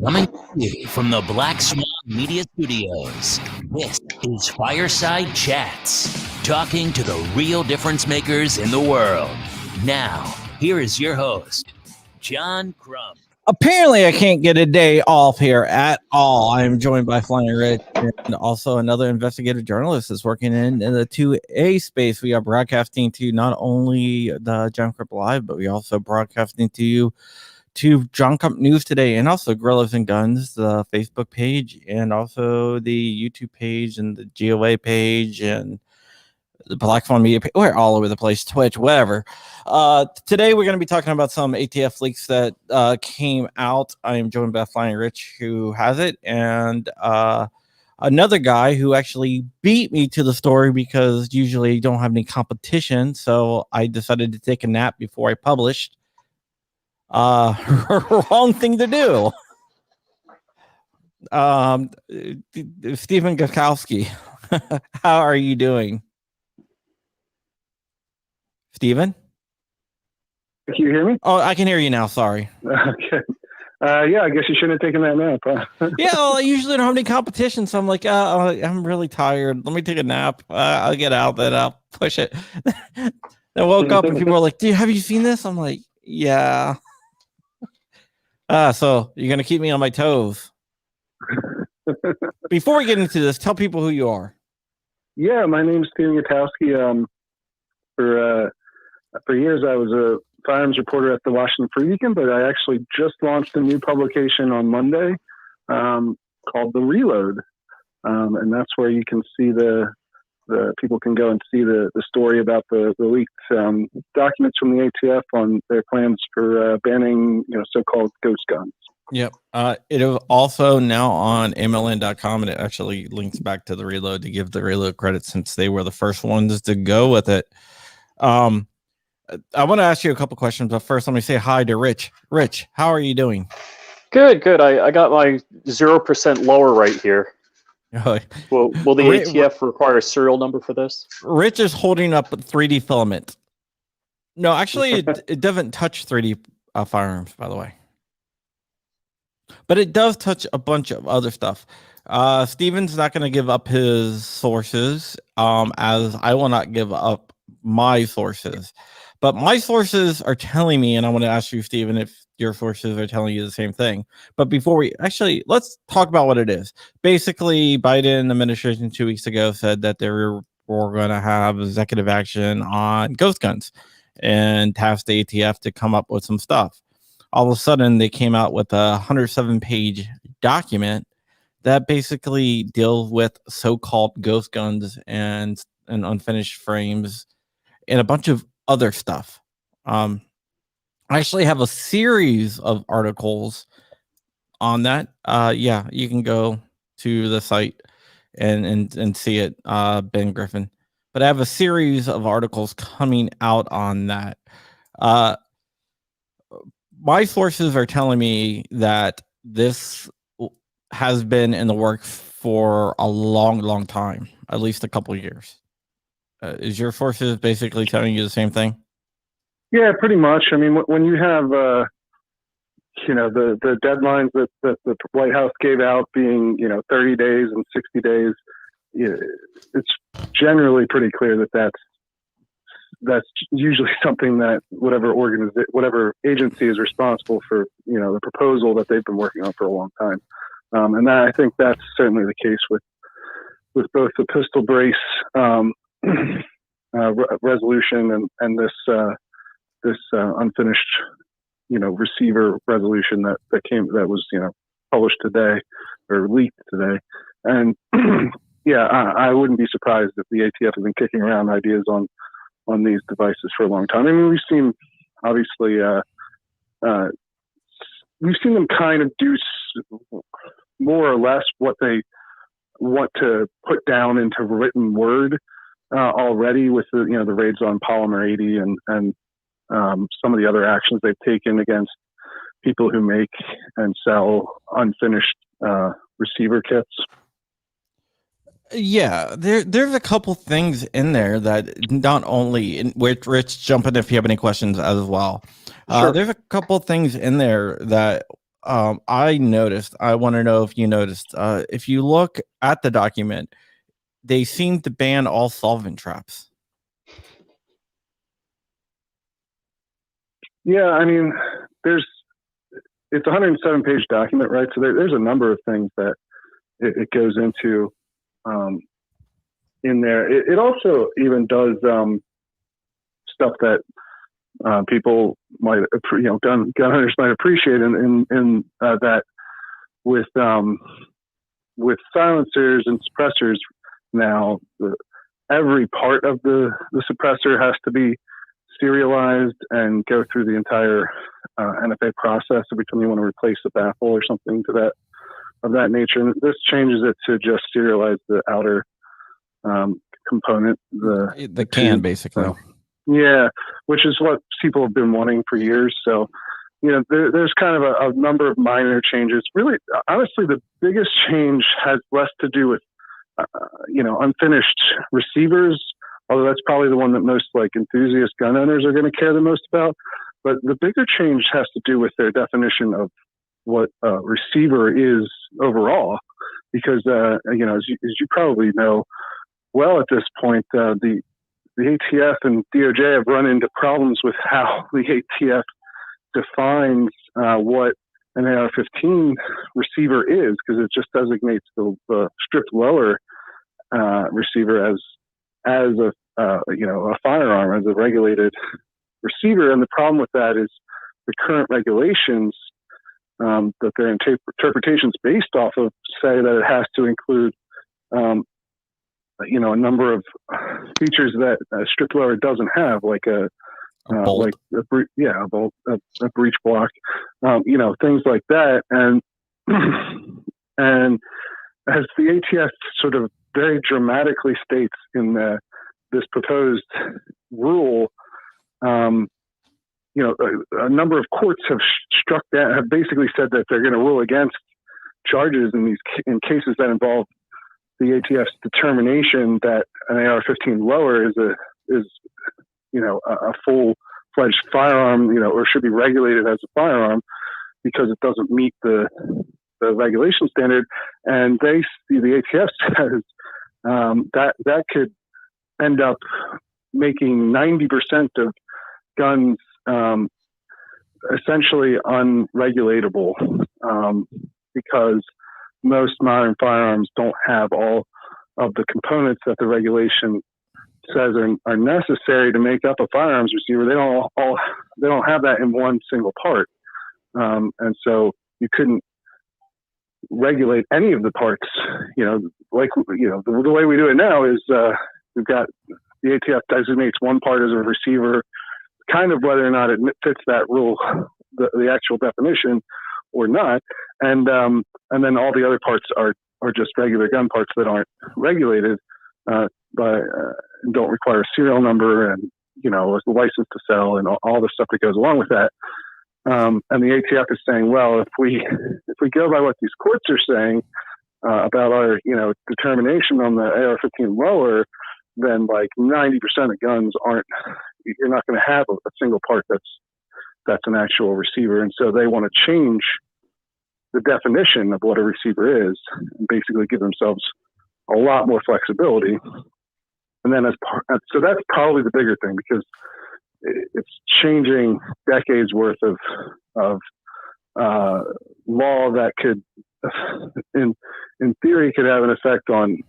Coming to you from the Black Swan Media Studios, this is Fireside Chats, talking to the real difference makers in the world. Now, here is your host, John Crump. Apparently, I can't get a day off here at all. I am joined by Flying Rich and also another investigative journalist that's working in the 2A space. We are broadcasting to not only the John Crump Live, but we also broadcasting to you to John Crump News Today, and also Gorillas and Guns, the Facebook page, and also the YouTube page, and the GOA page, and the Black Swan Media page. We're all over the place, Twitch, whatever. Today, we're going to be talking about some ATF leaks that came out. I am joined by Flying Rich, who has it, and another guy who actually beat me to the story because usually you don't have any competition, so I decided to take a nap before I published. Wrong thing to do. Stephen Gakowski, how are you doing? Stephen? Can you hear me? Oh, I can hear you now. Sorry. Okay. Yeah, I guess you shouldn't have taken that nap. Huh? Yeah, well, I usually don't have any competition, so I'm like, I'm really tired. Let me take a nap. I'll get out, then I'll push it. Then I woke up and people were like, have you seen this? I'm like, yeah. So you're going to keep me on my toes. Before we get into this, tell people who you are. Yeah, my name is Stephen Gutowski. For years, I was a firearms reporter at the Washington Free Beacon, but I actually just launched a new publication on Monday called The Reload. And that's where you can see the people can go and see the story about the leaked documents from the ATF on their plans for banning, so-called ghost guns. Yep. It is also now on MLN.com, and it actually links back to The Reload to give The Reload credit since they were the first ones to go with it. I want to ask you a couple questions, but first let me say hi to Rich. Rich, how are you doing? Good. I got my 0% lower right here. Will the ATF require a serial number for this? Rich is holding up a 3D filament. No, actually, it doesn't touch 3D firearms, by the way. But it does touch a bunch of other stuff. Steven's not going to give up his sources, as I will not give up my sources. But my sources are telling me, and I want to ask you, Steven, if your sources are telling you the same thing. But before let's talk about what it is. Basically, Biden administration 2 weeks ago said that they were going to have executive action on ghost guns and tasked the ATF to come up with some stuff. All of a sudden, they came out with a 107-page document that basically deals with so-called ghost guns and unfinished frames and a bunch of other stuff. I actually have a series of articles on that. Yeah, you can go to the site and see it, Ben Griffin. But I have a series of articles coming out on that. My sources are telling me that this has been in the works for a long, long time, at least a couple of years. Is your sources basically telling you the same thing? Yeah, pretty much. I mean, when you have, the deadlines that the White House gave out being, 30 days and 60 days, it's generally pretty clear that that's usually something that whatever agency is responsible for, the proposal that they've been working on for a long time. And I think that's certainly the case with both the pistol brace resolution and this unfinished, receiver resolution that was, published today or leaked today. And yeah, I wouldn't be surprised if the ATF has been kicking around ideas on these devices for a long time. I mean, we've seen, obviously, we've seen them kind of do more or less what they want to put down into written word already with the raids on Polymer 80 and some of the other actions they've taken against people who make and sell unfinished receiver kits. Yeah, there's a couple things in there that not only, with Rich, jump in if you have any questions as well. Sure. There's a couple things in there that I noticed. I want to know if you noticed. If you look at the document, they seem to ban all solvent traps. Yeah, I mean, it's a 107-page document, right? So there's a number of things that it goes into in there. It also even does stuff that people might, gun owners might appreciate in that with silencers and suppressors now, every part of the suppressor has to be serialized and go through the entire NFA process every time you want to replace a baffle or something of that nature. And this changes it to just serialize the outer component, the can, basically. Yeah, which is what people have been wanting for years. So, there's kind of a number of minor changes. Really, honestly, the biggest change has less to do with, unfinished receivers, although that's probably the one that most enthusiast gun owners are going to care the most about. But the bigger change has to do with their definition of what a receiver is overall, because, as you probably know well at this point, the ATF and DOJ have run into problems with how the ATF defines what an AR-15 receiver is, because it just designates the stripped lower receiver as a firearm, as a regulated receiver. And the problem with that is the current regulations that their interpretations based off of say that it has to include a number of features that a stripped lower doesn't have, like a bolt, a breech block, things like that. And as the ATF sort of very dramatically states in this proposed rule, a number of courts have struck that, have basically said that they're going to rule against charges in cases that involve the ATF's determination that an AR-15 lower is a full-fledged firearm, or should be regulated as a firearm because it doesn't meet the regulation standard. And the ATF says that could end up making 90% of guns essentially unregulatable because most modern firearms don't have all of the components that the regulation says are necessary to make up a firearms receiver. They don't have that in one single part, and so you couldn't regulate any of the parts. The way we do it now is we've got the ATF designates one part as a receiver, kind of whether or not it fits that rule, the actual definition, or not, and then all the other parts are just regular gun parts that aren't regulated don't require a serial number and a license to sell and all the stuff that goes along with that. And the ATF is saying, well, if we go by what these courts are saying about our determination on the AR-15 lower, then 90% of guns you're not going to have a single part that's an actual receiver. And so they want to change the definition of what a receiver is and basically give themselves a lot more flexibility. And then so that's probably the bigger thing, because it's changing decades worth of law that could, in theory, could have an effect on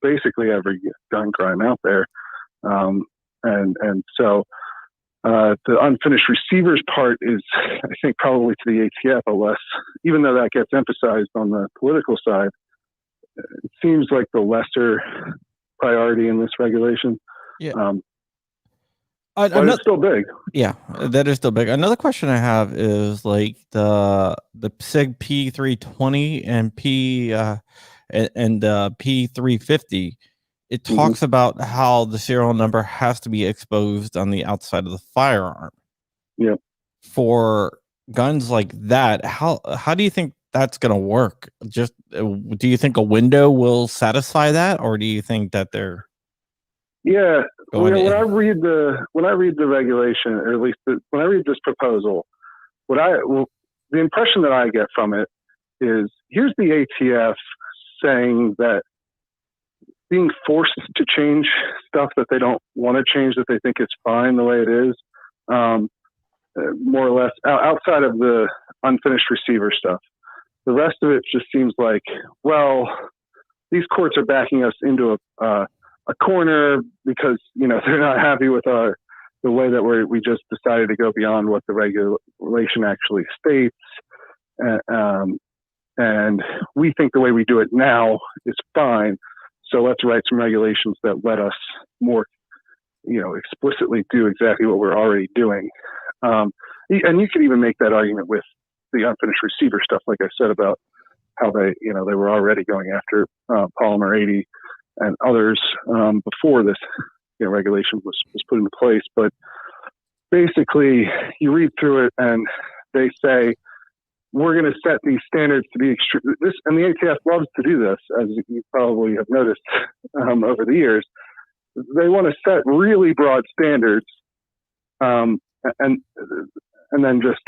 basically every gun crime out there. And so the unfinished receivers part is, I think, probably to the ATF a less, even though that gets emphasized on the political side, it seems like the lesser priority in this regulation. Yeah. But it's still big. Yeah, that is still big. Another question I have is the SIG P320 and P350. It talks about how the serial number has to be exposed on the outside of the firearm. Yeah. For guns like that, how do you think that's going to work? Just do you think a window will satisfy that, or do you think that they're when I read the regulation, or at least when I read this proposal, the impression that I get from it is, here's the ATF saying that being forced to change stuff that they don't want to change, that they think is fine the way it is, more or less, outside of the unfinished receiver stuff. The rest of it just seems like, well, these courts are backing us into a corner because, they're not happy with the way that we just decided to go beyond what the regulation actually states. And we think the way we do it now is fine. So let's write some regulations that let us more, explicitly do exactly what we're already doing. And you can even make that argument with the unfinished receiver stuff, like I said, about how they were already going after Polymer 80 and others before this regulation was put into place. But basically, you read through it and they say, we're going to set these standards to be extreme. And the ATF loves to do this, as you probably have noticed over the years. They want to set really broad standards, and then just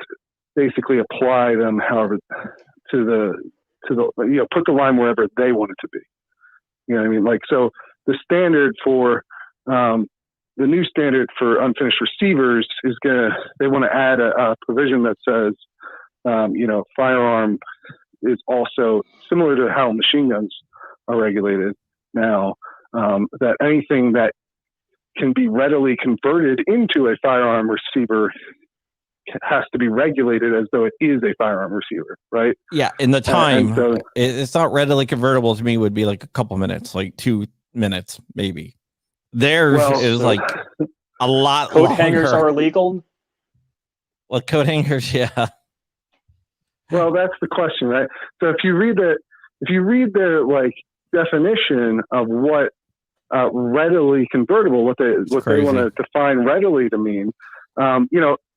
basically apply them, however, to the put the line wherever they want it to be. You know what I mean? Like, so the standard for the new standard for unfinished receivers is they want to add a provision that says, firearm is also similar to how machine guns are regulated now, that anything that can be readily converted into a firearm receiver has to be regulated as though it is a firearm receiver, right? Yeah, in the time, so, it's not readily convertible to me would be like a couple minutes, like 2 minutes, maybe. Theirs is like a lot Coat longer. hangers are illegal? Well, coat hangers, yeah. Well, that's the question, right? So if you read the like definition of what readily convertible, what they want to define readily to mean,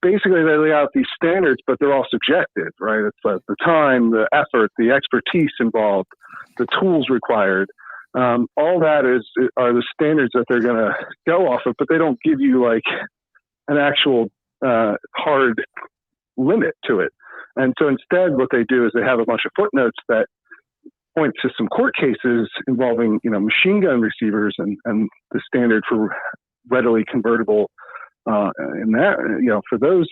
basically they lay out these standards, but they're all subjective, right? It's like the time, the effort, the expertise involved, the tools required. All that are the standards that they're going to go off of, but they don't give you like an actual hard limit to it. And so instead, what they do is they have a bunch of footnotes that point to some court cases involving, machine gun receivers and the standard for readily convertible in that, for those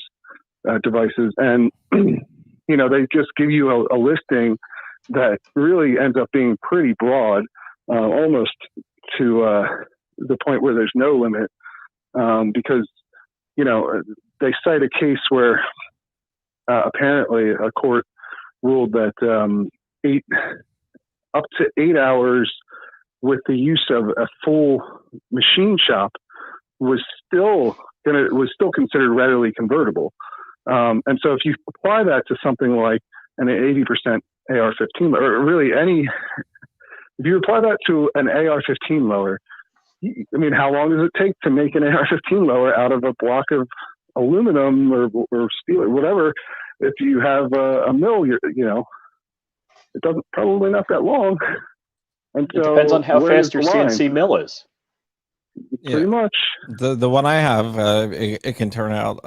devices. And, they just give you a listing that really ends up being pretty broad, almost to the point where there's no limit, because, they cite a case where apparently a court ruled that up to 8 hours with the use of a full machine shop was still considered readily convertible. And so if you apply that to something like an 80% AR-15, or really if you apply that to an AR-15 lower, I mean, how long does it take to make an AR-15 lower out of a block of aluminum or steel or whatever? If you have a mill, it doesn't, probably not that long. And so it depends on how fast your CNC mill is. Pretty much. The one I have, it can turn out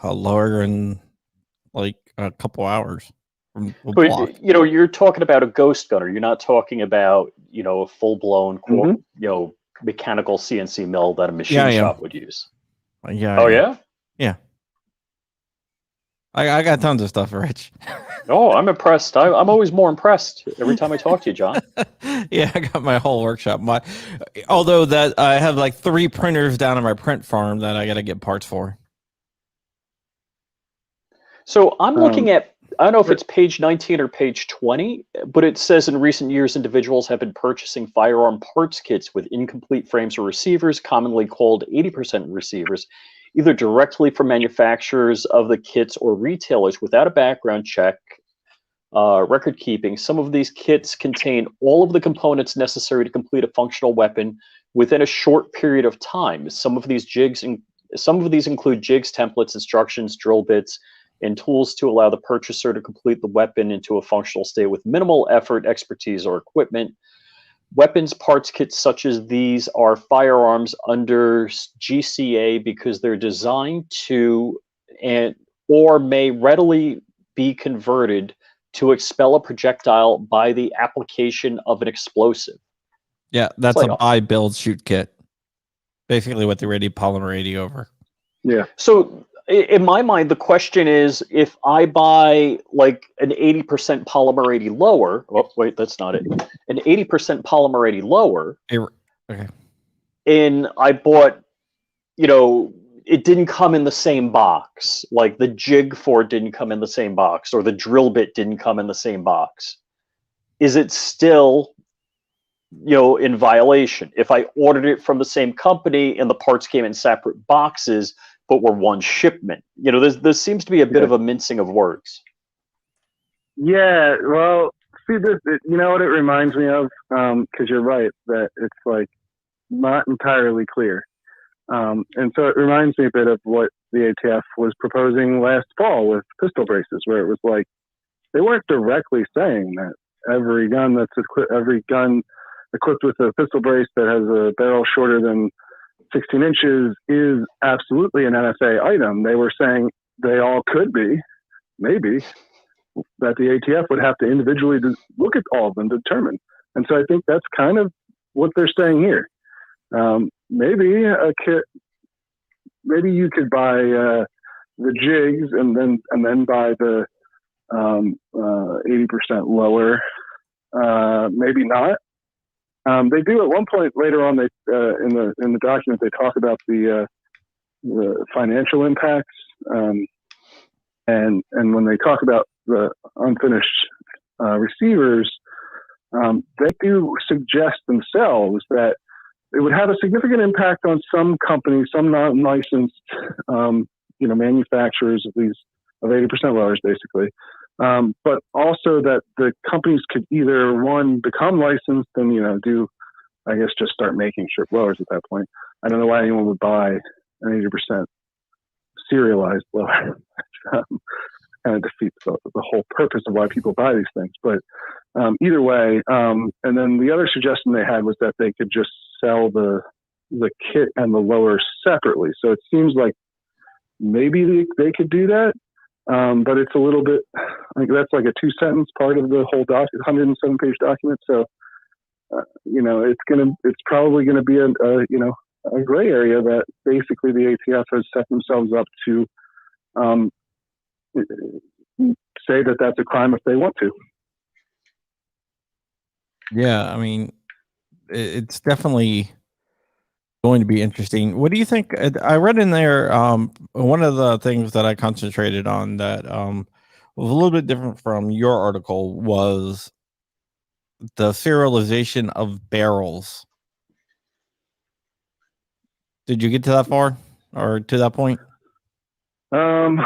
lower in like a couple hours. But you're talking about a ghost gunner. You're not talking about a full blown mechanical CNC mill that a machine shop would use. Yeah. Oh yeah. Yeah. I got tons of stuff, Rich. Oh, I'm impressed. I'm always more impressed every time I talk to you, John. Yeah, I got my whole workshop. Although that I have like 3 printers down in my print farm that I got to get parts for. So I'm looking at, I don't know if it's page 19 or page 20, but it says in recent years, individuals have been purchasing firearm parts kits with incomplete frames or receivers, commonly called 80% receivers, either directly from manufacturers of the kits or retailers without a background check, record keeping. Some of these kits contain all of the components necessary to complete a functional weapon within a short period of time. Some of these include jigs, templates, instructions, drill bits, and tools to allow the purchaser to complete the weapon into a functional state with minimal effort, expertise, or equipment. Weapons parts kits such as these are firearms under GCA because they're designed to or may readily be converted to expel a projectile by the application of an explosive. Yeah, that's like a buy, build, shoot kit. Basically what they ready polymer 80 over. Yeah. So in my mind, the question is, if I buy like an 80% polymer 80 lower, oh wait, that's not it, an 80% polymer 80 lower, Okay. and I bought, you know, it didn't come in the same box, like the jig for it didn't come in the same box, or the drill bit didn't come in the same box, is it still, you know, in violation? If I ordered it from the same company and the parts came in separate boxes but were one shipment, you know, there seems to be a bit of a mincing of words. Yeah, well, see, you know what it reminds me of? Because you're right, that it's like not entirely clear. And so it reminds me a bit of what the ATF was proposing last fall with pistol braces, where it was like they weren't directly saying that every gun equipped with a pistol brace that has a barrel shorter than 16 inches is absolutely an NFA item. They were saying they all could be, maybe, that the ATF would have to individually look at all of them to determine. And so I think that's kind of what they're saying here. Maybe a kit, maybe you could buy the jigs and then buy the 80% lower. Maybe not. They do at one point later on. They in the document they talk about the financial impacts, and when they talk about the unfinished receivers, they do suggest themselves that it would have a significant impact on some companies, some non-licensed, manufacturers of 80% lowers, basically. But also that the companies could either, one, become licensed and, just start making strip blowers at that point. I don't know why anyone would buy an 80% serialized blower. Kind of defeats the whole purpose of why people buy these things. But either way, and then the other suggestion they had was that they could just sell the kit and the lower separately. So it seems like maybe they could do that. But it's a little bit, I think that's like a 2-sentence part of the whole 107-page document. So, it's probably going to be a gray area that basically the ATF has set themselves up to say that that's a crime if they want to. Yeah, I mean, it's definitely going to be interesting. What do you think? I read in there one of the things that I concentrated on that was a little bit different from your article was the serialization of barrels. Did you get to that far or to that point? I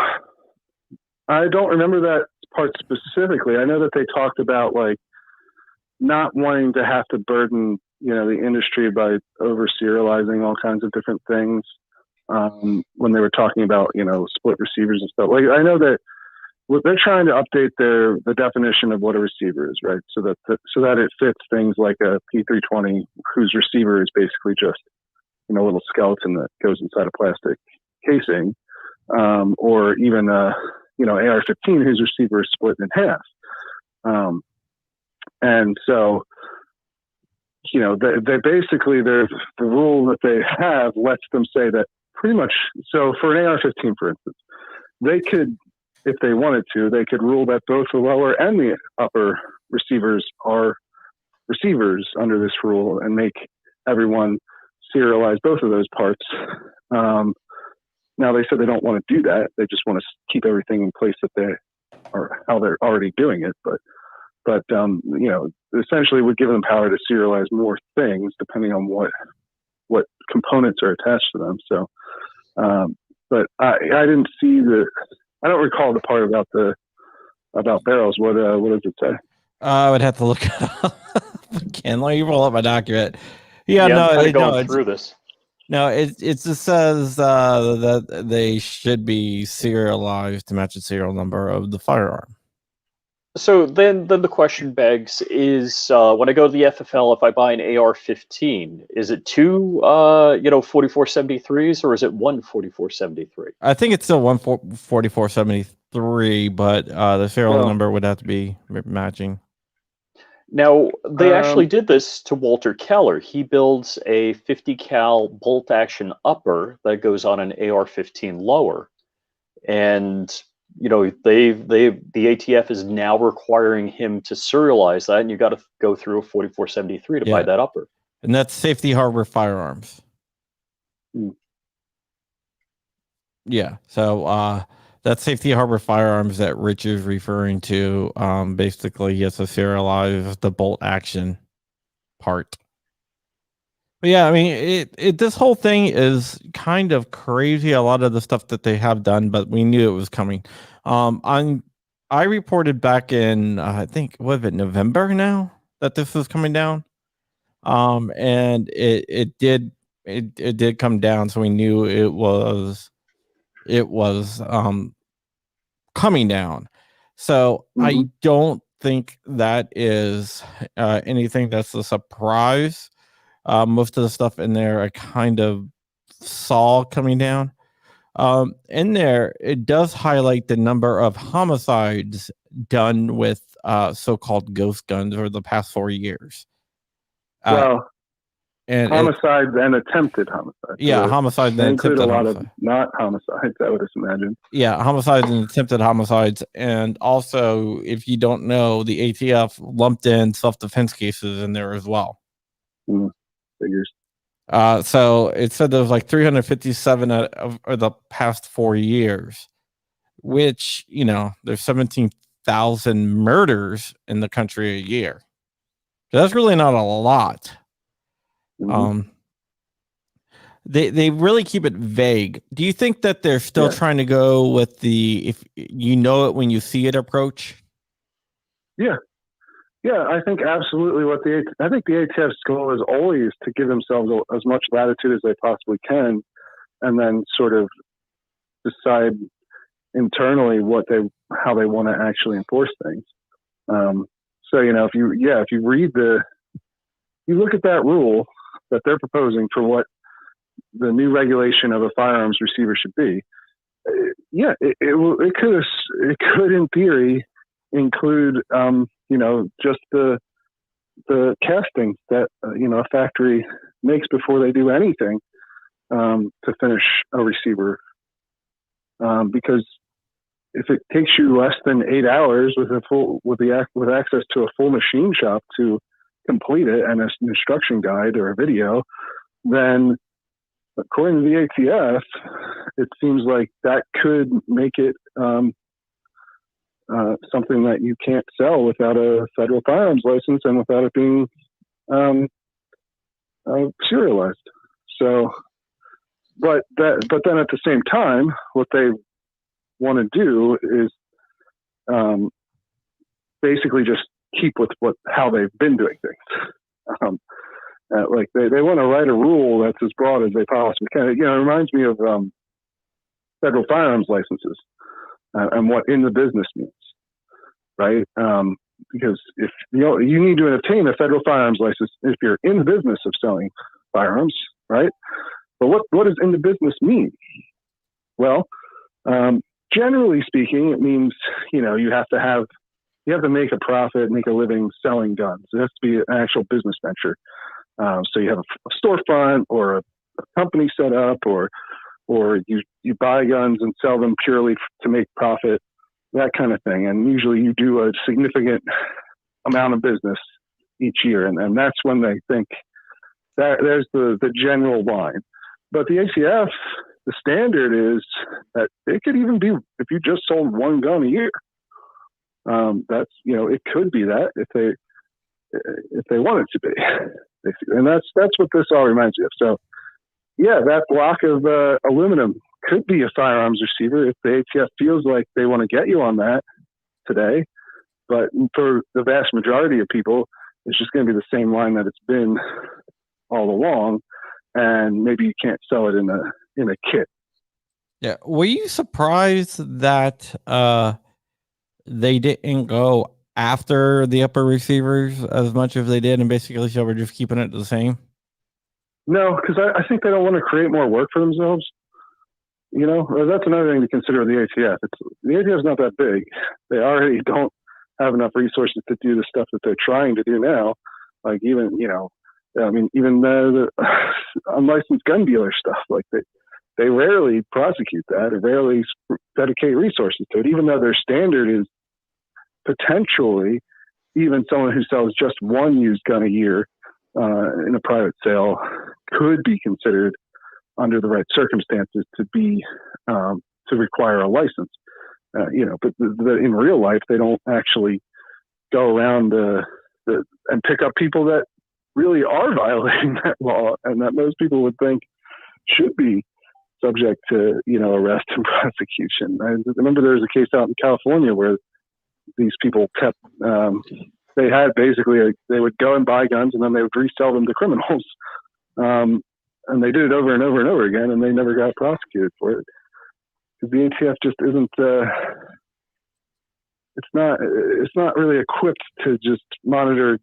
don't remember that part specifically. I know that they talked about like not wanting to have to burden the industry by over serializing all kinds of different things when they were talking about split receivers and stuff. Like I know that they're trying to update the definition of what a receiver is, right? So that it fits things like a P320 whose receiver is basically just a little skeleton that goes inside a plastic casing, or even AR-15 whose receiver is split in half. And so they basically the rule that they have lets them say that pretty much. So for an AR-15, for instance, they could, if they wanted to, they could rule that both the lower and the upper receivers are receivers under this rule and make everyone serialize both of those parts. Now they said they don't want to do that. They just want to keep everything in place that they are, how they're already doing it. But essentially would give them power to serialize more things depending on what components are attached to them. So, but I didn't see I don't recall the part about barrels. What does it say? I would have to look it up. Again, let me roll up my document. I'm kind of going through this. No, it just says that they should be serialized to match the serial number of the firearm. So then the question begs is, when I go to the FFL, if I buy an AR-15, is it two 4473s or is it one 4473? I think it's still one 4473 3, but the serial Well- number would have to be matching. Now, they actually did this to Walter Keller. He builds a 50 cal bolt action upper that goes on an AR-15 lower. And, you know, the ATF is now requiring him to serialize that, and you got to go through a 4473 to buy that upper. And that's Safety Harbor Firearms. Yeah. So that's Safety Harbor Firearms that Rich is referring to. Basically, he has to serialize the bolt action part. But yeah, I mean, this whole thing is kind of crazy. A lot of the stuff that they have done, but we knew it was coming. I reported back in I think November now that this was coming down. And it did come down, so we knew it was coming down. So I don't think that is anything that's a surprise. Most of the stuff in there I kind of saw coming down. In there, it does highlight the number of homicides done with so-called ghost guns over the past 4 years. And homicides and attempted homicides. Yeah, homicides and attempted include a lot homicides. of not homicides, I would imagine. Yeah, homicides and attempted homicides. And also, if you don't know, the ATF lumped in self-defense cases in there as well. Figures. So it said there was like 357 of the past 4 years, which, you know, there's 17,000 murders in the country a year. So that's really not a lot. They really keep it vague. Do you think that they're still trying to go with the if you know it when you see it approach? Yeah, I think absolutely. I think the ATF's goal is always to give themselves as much latitude as they possibly can, and then sort of decide internally how they want to actually enforce things. So you know, if you read you look at that rule that they're proposing for what the new regulation of a firearms receiver should be. It could in theory include just the castings that a factory makes before they do anything to finish a receiver, because if it takes you less than 8 hours with access to a full machine shop to complete it and an instruction guide or a video, then according to the ATF, it seems like that could make it something that you can't sell without a federal firearms license and without it being serialized. So, but then at the same time, what they want to do is basically just keep with how they've been doing things. Like they want to write a rule that's as broad as they possibly can. It reminds me of federal firearms licenses and what in the business means, right? Because if you need to obtain a federal firearms license if you're in the business of selling firearms, right? But what does in the business mean? Well, generally speaking, it means you have to make a profit, make a living selling guns. It has to be an actual business venture. So you have a storefront or a company set up, or you buy guns and sell them purely to make profit, that kind of thing. And usually you do a significant amount of business each year, and that's when they think that there's the general line. But the ATF, the standard is that it could even be if you just sold one gun a year. That's it could be that if they want it to be. And that's what this all reminds me of. So, yeah, that block of aluminum could be a firearms receiver if the ATF feels like they want to get you on that today. But for the vast majority of people, it's just going to be the same line that it's been all along, and maybe you can't sell it in a kit. Yeah, were you surprised that they didn't go after the upper receivers as much as they did, and basically so we're just keeping it the same? No, because I think they don't want to create more work for themselves. you know, that's another thing to consider with the ATF. The ATF is not that big. They already don't have enough resources to do the stuff that they're trying to do now. Like even, you know, I mean, even the unlicensed gun dealer stuff, like they rarely prosecute that or rarely dedicate resources to it, even though their standard is potentially even someone who sells just one used gun a year in a private sale could be considered under the right circumstances to be to require a license. You know, but in real life, they don't actually go around and pick up people that really are violating that law and that most people would think should be subject to, you know, arrest and prosecution. I remember there was a case out in California where these people kept, they had basically, they would go and buy guns and then they would resell them to criminals. And they did it over and over and over again, and they never got prosecuted for it. Because the ATF just isn't, it's not really equipped to just monitor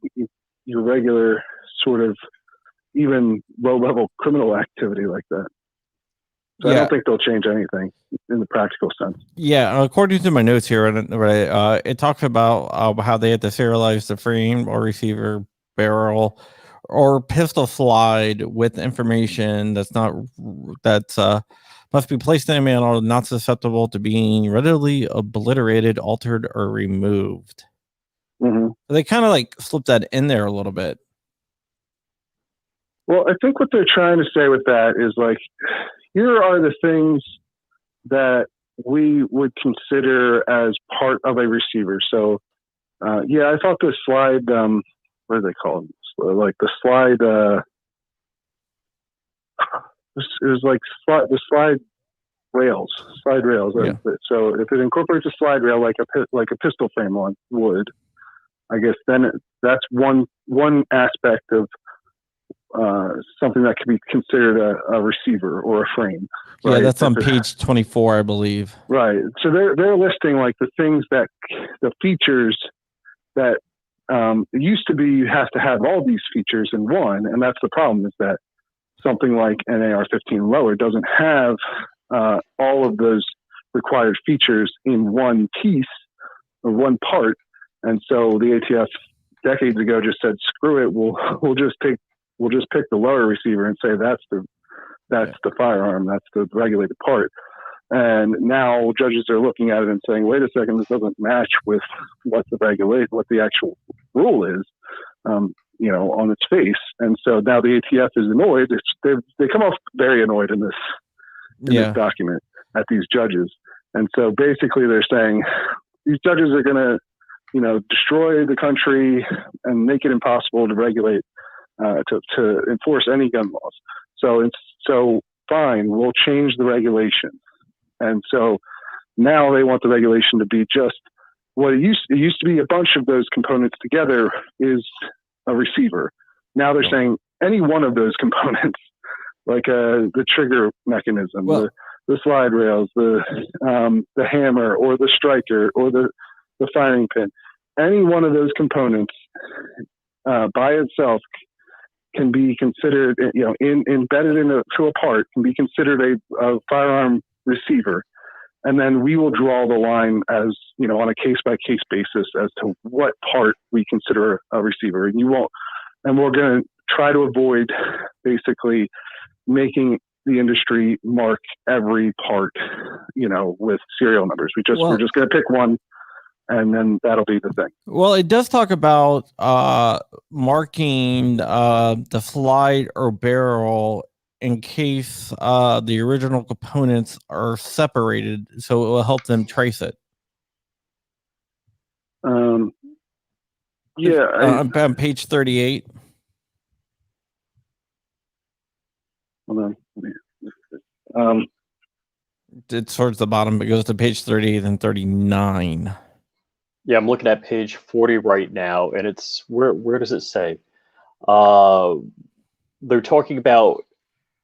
your regular sort of even low-level criminal activity like that. So yeah. I don't think they'll change anything in the practical sense. Yeah, according to my notes here, it talks about how they had to serialize the frame or receiver, barrel, or pistol slide with information that's must be placed in a manner not susceptible to being readily obliterated, altered, or removed. Mm-hmm. So they kind of like slipped that in there a little bit. Well, I think what they're trying to say with that is like, here are the things that we would consider as part of a receiver. So, I thought the slide, what are they called? Like the slide, it was like the slide rails. Yeah. So if it incorporates a slide rail like a pistol frame one would, I guess then that's one aspect of something that could be considered a receiver or a frame. Right? Yeah, that's on page 24, I believe. Right. So they're listing like the things the features that it used to be you have to have all these features in one, and that's the problem is that something like an AR-15 lower doesn't have all of those required features in one piece or one part, and so the ATF decades ago just said, "Screw it, we'll just pick the lower receiver and say that's the firearm, that's the regulated part." And now judges are looking at it and saying, wait a second, this doesn't match with what the actual rule is, you know, on its face. And so now the ATF is annoyed. They come off very annoyed in this document at these judges. And so basically they're saying these judges are going to, you know, destroy the country and make it impossible to regulate, to enforce any gun laws. So fine, we'll change the regulation. And so now they want the regulation to be just what it used to be. A bunch of those components together is a receiver. Now they're saying any one of those components, like the trigger mechanism, the slide rails, the hammer, or the striker, or the firing pin, any one of those components by itself can be considered, you know, embedded into a part, can be considered a firearm receiver. And then we will draw the line as, you know, on a case by case basis as to what part we consider a receiver. And we're going to try to avoid basically making the industry mark every part, you know, with serial numbers. We're just going to pick one, and then that'll be the thing. Well, it does talk about marking the slide or barrel in case the original components are separated, so it will help them trace it. On page 38. Hold on. It's towards the bottom. It goes to page 38 and 39. Yeah, I'm looking at page 40 right now, and it's where does it say? They're talking about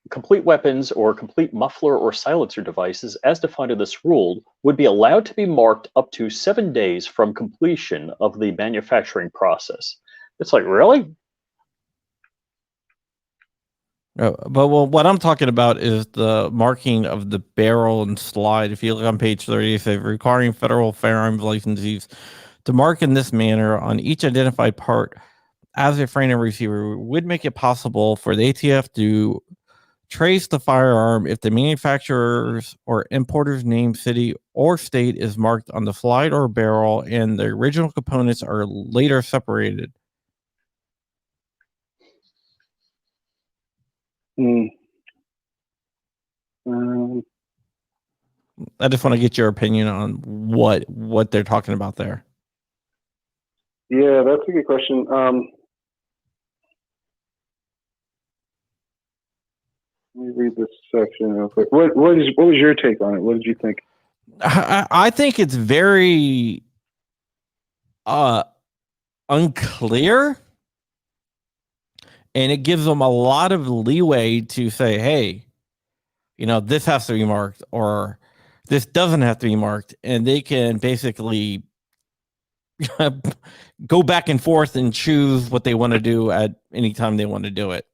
complete weapons or complete muffler or silencer devices, as defined in this rule, would be allowed to be marked up to 7 days from completion of the manufacturing process. It's like, really? But what I'm talking about is the marking of the barrel and slide. If you look on page 30, it says requiring federal firearms licensees to mark in this manner on each identified part as a frame and receiver would make it possible for the ATF to trace the firearm if the manufacturer's or importer's name, city, or state is marked on the slide or barrel and the original components are later separated. I just want to get your opinion on what they're talking about there. Yeah, that's a good question. Let me read this section real quick. What was your take on it? What did you think? I think it's very unclear, and it gives them a lot of leeway to say, hey, this has to be marked or this doesn't have to be marked, and they can basically go back and forth and choose what they want to do at any time they want to do it.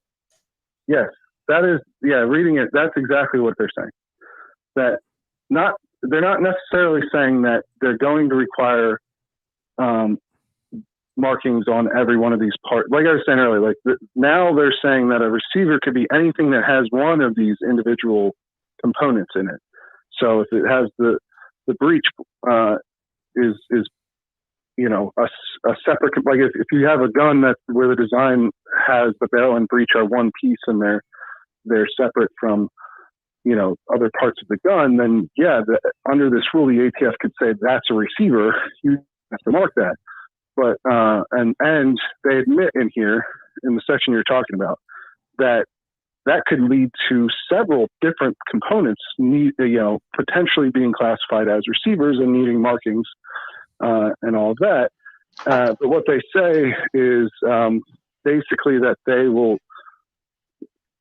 Yes, that is. Yeah, reading it, that's exactly what they're saying. That they're not necessarily saying that they're going to require markings on every one of these parts. Like I was saying earlier, now they're saying that a receiver could be anything that has one of these individual components in it. So if it has the breech is a separate, like if you have a gun that's where the design has the barrel and breech are one piece and they're separate from other parts of the gun, then under this rule the ATF could say that's a receiver. You have to mark that. But and they admit in here in the section you're talking about that could lead to several different components potentially being classified as receivers and needing markings and all of that. But what they say is basically that they will.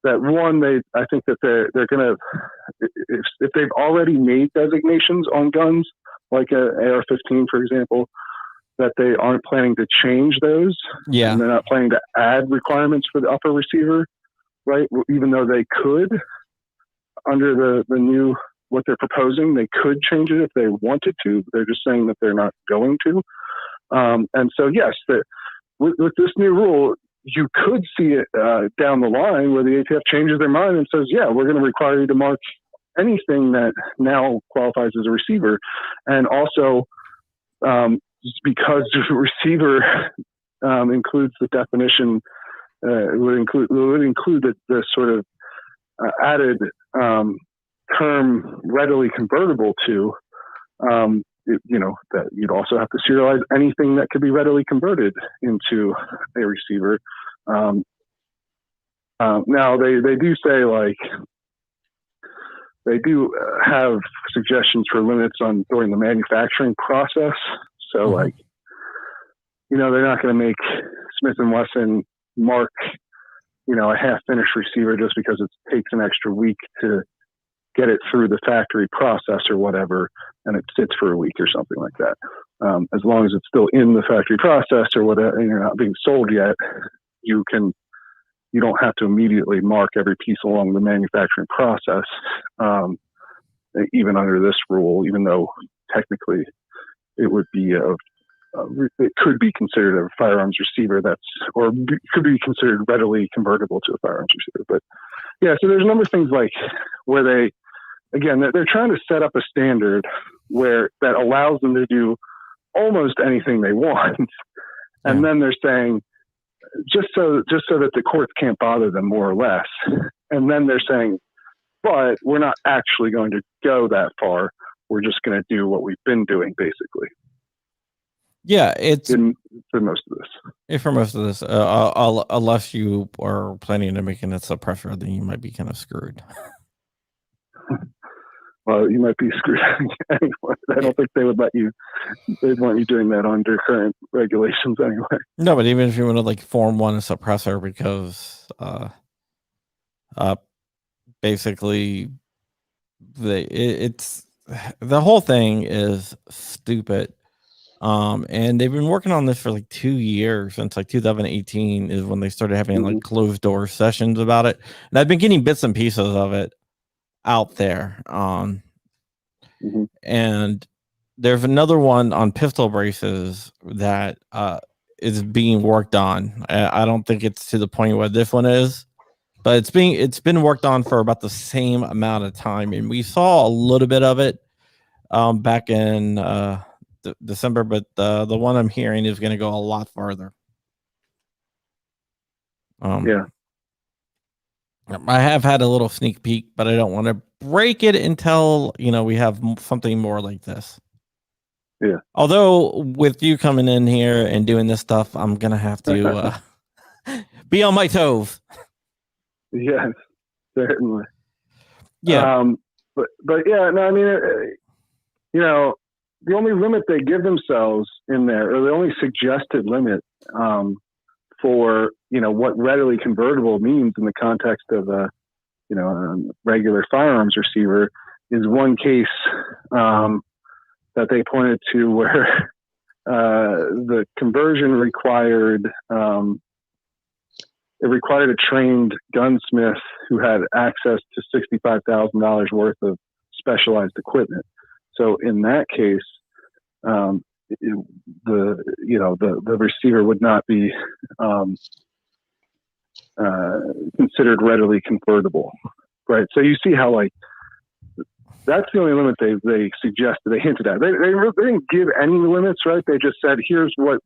That one, I think that they're going to, if they've already made designations on guns, like a AR-15, for example, that they aren't planning to change those. Yeah. And they're not planning to add requirements for the upper receiver, right? Even though they could, under the new, what they're proposing, they could change it if they wanted to. They're just saying that they're not going to. And so, yes, with this new rule, you could see it down the line where the ATF changes their mind and says, yeah, we're going to require you to mark anything that now qualifies as a receiver. And also, because the receiver includes the definition, it would include the sort of added term readily convertible to, that you'd also have to serialize anything that could be readily converted into a receiver. Now they do say they do have suggestions for limits on during the manufacturing process. So they're not going to make Smith & Wesson mark, a half finished receiver just because it takes an extra week to get it through the factory process or whatever, and it sits for a week or something like that. As long as it's still in the factory process or whatever, and you're not being sold yet, you don't have to immediately mark every piece along the manufacturing process, even under this rule, even though technically it would be it could be considered a firearms receiver could be considered readily convertible to a firearms receiver. But yeah, so there's a number of things where they're trying to set up a standard that allows them to do almost anything they want. And then they're saying, just so that the courts can't bother them more or less. And then they're saying, but we're not actually going to go that far. We're just going to do what we've been doing, basically. Yeah, it's for most of this. Unless you are planning on making it suppressor, then you might be kind of screwed. Well, you might be screwed anyway. I don't think they would they'd want you doing that under current regulations anyway. No, but even if you want to form one suppressor, because basically it's the whole thing is stupid. And they've been working on this for like 2 years, since like 2018 is when they started having like closed door sessions about it. And I've been getting bits and pieces of it out there. And there's another one on pistol braces that is being worked on. I don't think it's to the point where this one is, but it's been worked on for about the same amount of time, and we saw a little bit of it back in December, but the one I'm hearing is going to go a lot farther. Yeah. I have had a little sneak peek, but I don't want to break it until we have something more like this. Yeah. Although with you coming in here and doing this stuff, I'm gonna have to be on my toes. Yes, certainly. Yeah. But yeah, no, I mean, the only limit they give themselves in there, or the only suggested limit for what readily convertible means in the context of a regular firearms receiver, is one case that they pointed to where the conversion required a trained gunsmith who had access to $65,000 worth of specialized equipment. So in that case, the receiver would not be considered readily convertible, right? So you see how that's the only limit they suggested, they hinted at. They didn't give any limits, right? They just said, we're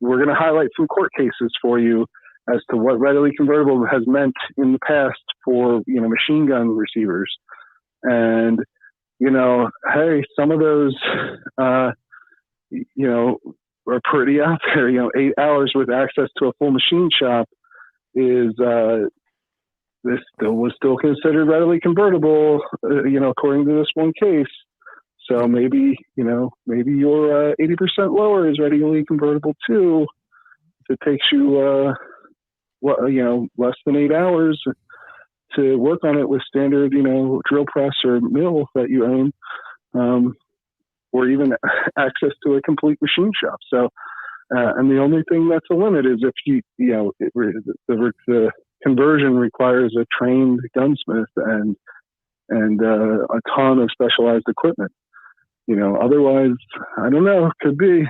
going to highlight some court cases for you as to what readily convertible has meant in the past for, machine gun receivers. And, hey, some of those, are pretty out there. 8 hours with access to a full machine shop is, this was still considered readily convertible, according to this one case. So maybe your 80% lower is readily convertible too. If it takes you, less than 8 hours to work on it with standard, drill press or mill that you own, or even access to a complete machine shop. So, and the only thing that's a limit is if the conversion requires a trained gunsmith and a ton of specialized equipment. Otherwise, I don't know, could be.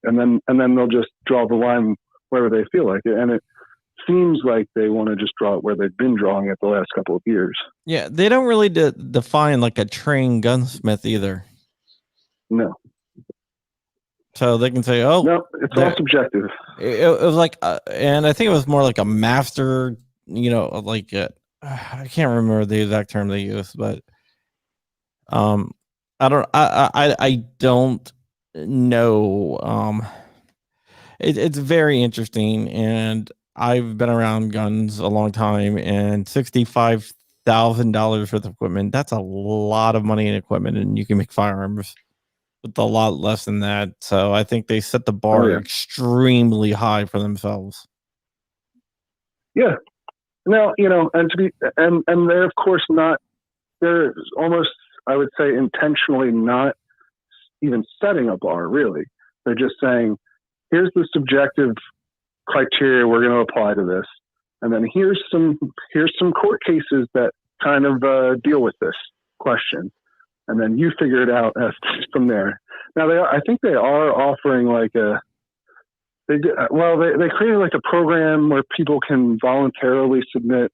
And then they'll just draw the line wherever they feel like it. And it seems like they want to just draw it where they've been drawing it the last couple of years. Yeah, they don't really define like a trained gunsmith either. No. So they can say, "Oh, no, it's all subjective." It was like, and I think it was more like a master. I can't remember the exact term they used, but I don't know. It's very interesting, and I've been around guns a long time, and $65,000 worth of equipment, that's a lot of money in equipment, and you can make firearms with a lot less than that. So I think they set the bar extremely high for themselves. Yeah. Now, and they're of course not, they're almost, I would say, intentionally not even setting a bar, really. They're just saying, here's the subjective criteria we're going to apply to this. And then here's some court cases that kind of deal with this question. And then you figure it out from there. Now I think they are offering they created like a program where people can voluntarily submit.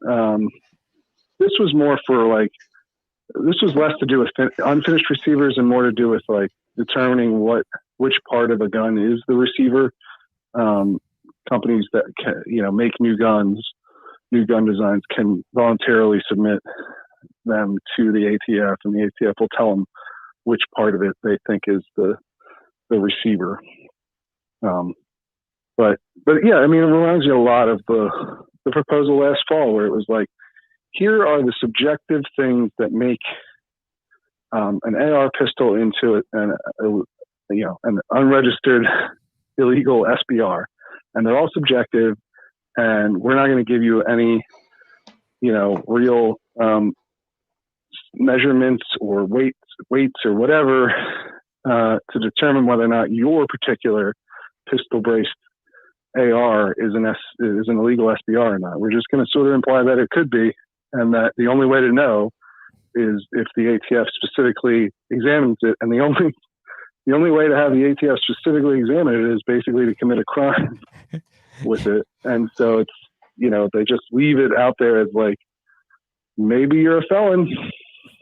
This was more for this was less to do with unfinished receivers and more to do with determining which part of a gun is the receiver. Companies that can, make new gun designs can voluntarily submit them to the ATF, and the ATF will tell them which part of it they think is the receiver. But yeah, I mean, it reminds me a lot of the proposal last fall, where it was like, here are the subjective things that make an AR pistol into an unregistered illegal SBR, and they're all subjective, and we're not going to give you any, real measurements or weights weights or whatever to determine whether or not your particular pistol braced AR is an illegal SBR or not. We're just going to sort of imply that it could be, and that the only way to know is if the ATF specifically examines it, and the only way to have the ATF specifically examine it is basically to commit a crime with it. And so it's, they just leave it out there as like, maybe you're a felon.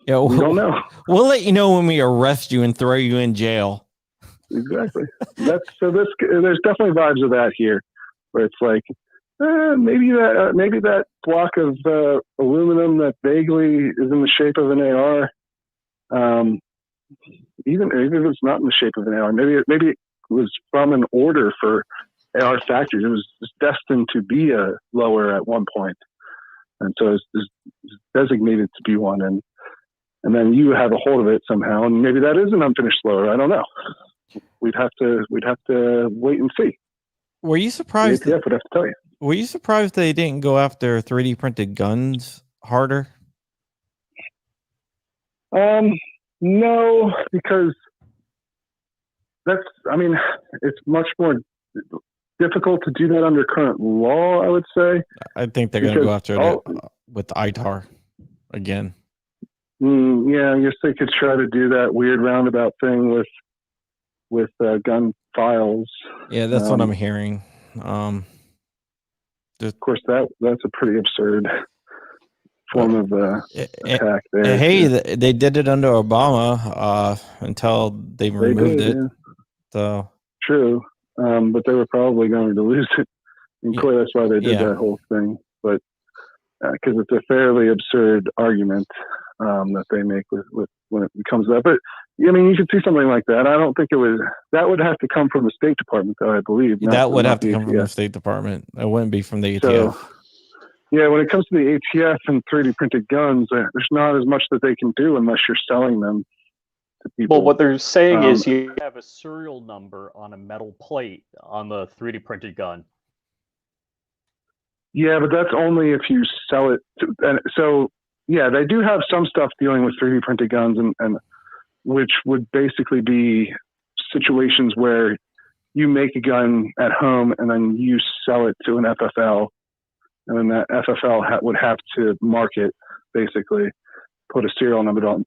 Yeah, we don't know. We'll let you know when we arrest you and throw you in jail. Exactly. There's definitely vibes of that here, where it's like, maybe that block of aluminum that vaguely is in the shape of an AR, even if it's not in the shape of an AR, maybe it was from an order for AR factories. It was destined to be a lower at one point, and so it's designated to be one, and then you have a hold of it somehow, and maybe that is an unfinished lower. I don't know. We'd have to wait and see. Were you surprised? The ATF would have to tell you. Were you surprised they didn't go after 3D printed guns harder? No, because it's much more difficult to do that under current law, I would say. I think they're going to go after it with ITAR again. Yeah, I guess they could try to do that weird roundabout thing with gun files. Yeah, that's what I'm hearing. Of course, that's a pretty absurd form of attack there. Hey, they did it under Obama until they removed it. Yeah. So true, but they were probably going to lose it in court. That's why they did that whole thing. But because it's a fairly absurd argument that they make with when it comes to that. But you could see something like that. I don't think that would have to come from the State Department, though, I believe. That would have to come from the State Department. It wouldn't be from the ATF. So, yeah, when it comes to the ATF and 3D printed guns, there's not as much that they can do unless you're selling them to people. Well, what they're saying is you have a serial number on a metal plate on the 3D printed gun. Yeah, but that's only if you sell it. And so, yeah, they do have some stuff dealing with 3D printed guns, and which would basically be situations where you make a gun at home and then you sell it to an FFL, and then that FFL would have to mark it, basically put a serial number on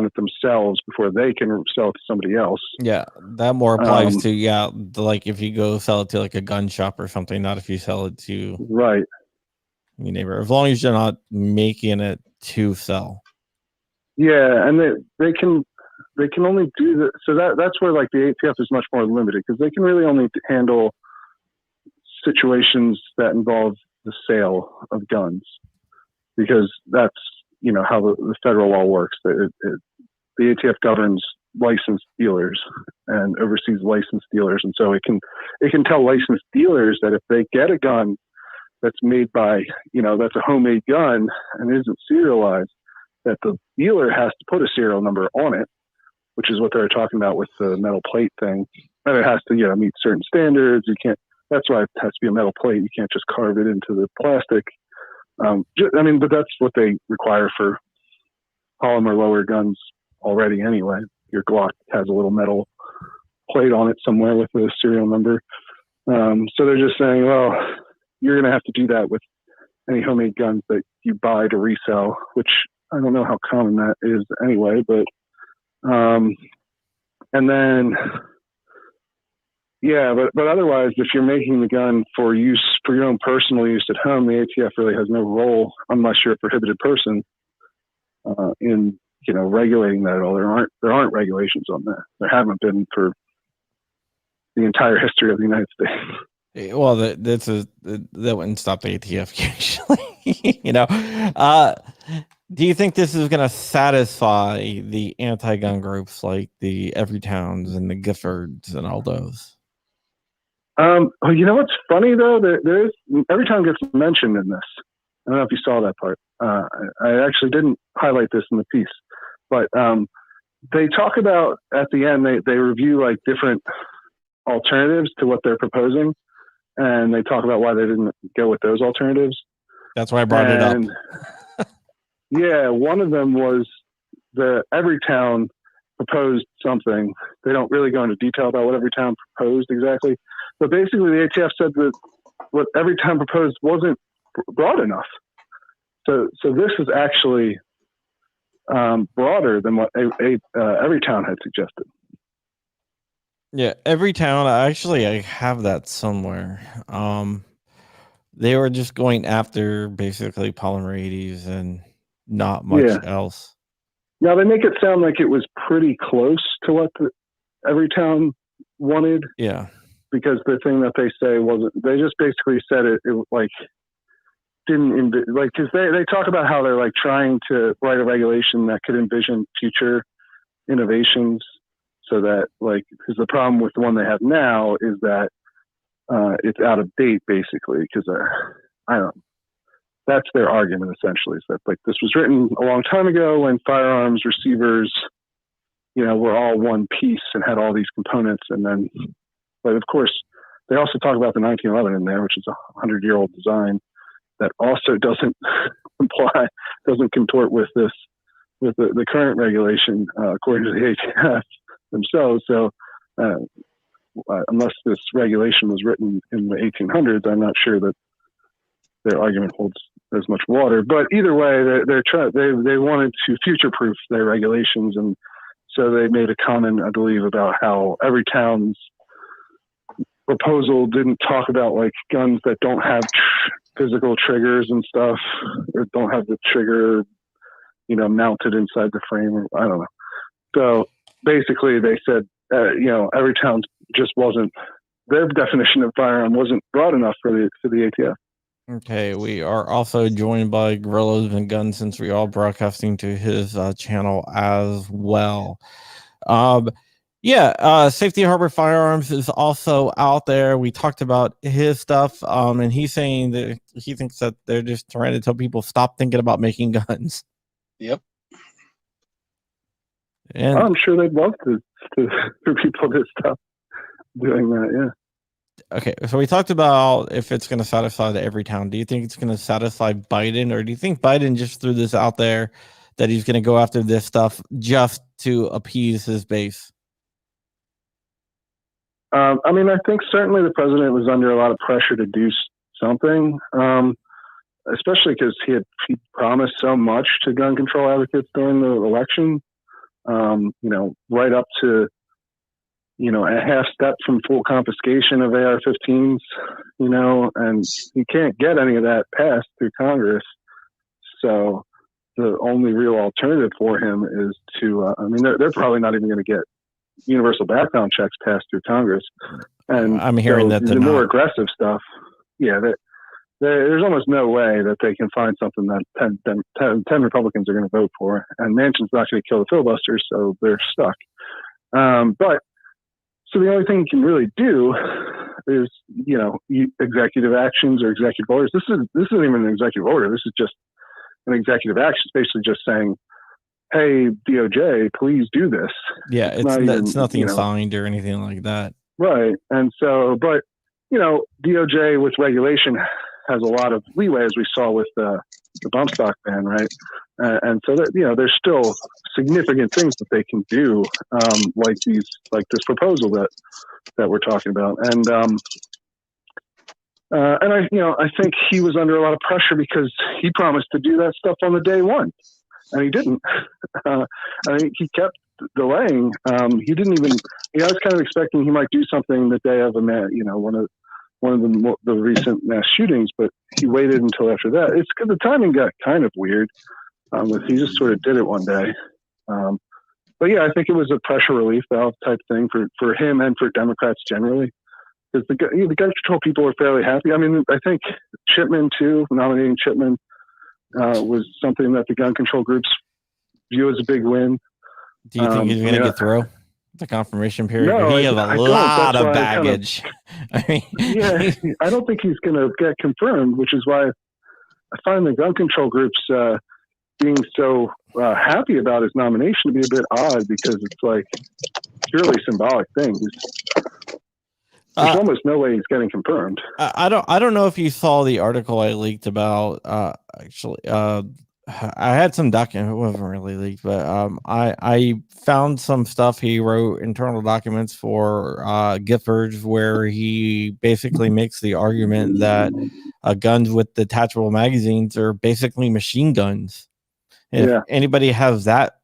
it themselves before they can sell it to somebody else. Yeah, that more applies to like if you go sell it to like a gun shop or something, not if you sell it to your neighbor. As long as you're not making it to sell. Yeah, and they can only do that. So that's where like the ATF is much more limited, because they can really only handle situations that involve the sale of guns, because that's how the federal law works. The ATF governs licensed dealers and oversees licensed dealers, and so it can tell licensed dealers that if they get a gun that's made by that's a homemade gun and isn't serialized, that the dealer has to put a serial number on it, which is what they're talking about with the metal plate thing. And it has to meet certain standards. You can't. That's why it has to be a metal plate. You can't just carve it into the plastic. But that's what they require for polymer lower guns already anyway. Your Glock has a little metal plate on it somewhere with a serial number. So they're just saying, well, you're going to have to do that with any homemade guns that you buy to resell, which I don't know how common that is anyway, but and then but otherwise, if you're making the gun for your own personal use at home, the ATF really has no role, unless you're a prohibited person, in regulating that at all. There aren't regulations on that. There haven't been for the entire history of the United States. Well, that wouldn't stop the ATF usually. Do you think this is going to satisfy the anti-gun groups like the Everytowns and the Giffords and all those? What's funny though? There is Everytown gets mentioned in this. I don't know if you saw that part. I actually didn't highlight this in the piece, but they talk about at the end. They review like different alternatives to what they're proposing, and they talk about why they didn't go with those alternatives. That's why I brought it up. Yeah, one of them was the Everytown proposed something. They don't really go into detail about what Everytown proposed exactly, but basically the ATF said that what Everytown proposed wasn't broad enough. So this is actually broader than what Everytown had suggested. Yeah, Everytown. I have that somewhere. They were just going after basically polymerides and not much else. Now they make it sound like it was pretty close to what Everytown wanted. Yeah, because the thing that they say wasn't. They just basically said it like didn't like, because they talk about how they're like trying to write a regulation that could envision future innovations, so that like, because the problem with the one they have now is that it's out of date basically, because I don't. That's their argument essentially, is that like this was written a long time ago when firearms receivers, were all one piece and had all these components, and then, but of course, they also talk about the 1911 in there, which is a 100-year-old design that also doesn't contort with the current regulation according to the ATF themselves. So unless this regulation was written in the 1800s, I'm not sure that their argument holds as much water. But either way, they wanted to future-proof their regulations, and so they made a comment, I believe, about how Everytown's proposal didn't talk about like guns that don't have physical triggers and stuff, or don't have the trigger, mounted inside the frame, or I don't know. So basically, they said, Everytown just wasn't, their definition of firearm wasn't broad enough for the ATF. Okay, we are also joined by Gorillas and Guns, since we are broadcasting to his channel as well. Safety Harbor Firearms is also out there. We talked about his stuff, and he's saying that he thinks that they're just trying to tell people stop thinking about making guns. Yep. And I'm sure they'd love for people to stop doing that. Yeah. Okay, so we talked about if it's going to satisfy the Everytown. Do you think it's going to satisfy Biden, or do you think Biden just threw this out there that he's going to go after this stuff just to appease his base? I think certainly the president was under a lot of pressure to do something, especially because he promised so much to gun control advocates during the election, right up to, a half step from full confiscation of AR-15s, and you can't get any of that passed through Congress. So the only real alternative for him is to, they're probably not even going to get universal background checks passed through Congress. And I'm hearing that the more aggressive stuff, there's almost no way that they can find something that 10 Republicans are going to vote for, and Manchin's not going to kill the filibuster, so they're stuck. So the only thing you can really do is, executive actions or executive orders. This isn't even an executive order. This is just an executive action. It's basically just saying, hey, DOJ, please do this. Yeah, it's nothing signed or anything like that. Right. And so, but, DOJ with regulation has a lot of leeway, as we saw with the bump stock ban, right? And so that, there's still significant things that they can do, like this proposal that we're talking about. And I think he was under a lot of pressure because he promised to do that stuff on the day one, and he didn't. I think he kept delaying. He didn't even. I was kind of expecting he might do something the day of one of the recent mass shootings, but he waited until after that. It's because the timing got kind of weird. He just sort of did it one day. But yeah, I think it was a pressure relief valve type thing for him and for Democrats generally. Because the gun control people were fairly happy. I think Chipman too, nominating Chipman was something that the gun control groups view as a big win. Do you think he's going to get through the confirmation period? No, he has a lot of baggage. I don't think he's going to get confirmed, which is why I find the gun control groups being so happy about his nomination to be a bit odd, because it's like purely symbolic things. There's almost no way he's getting confirmed. I don't know if you saw the article I leaked about I had some document. It wasn't really leaked, but I found some stuff he wrote, internal documents for Giffords, where he basically makes the argument that guns with detachable magazines are basically machine guns. And if anybody has that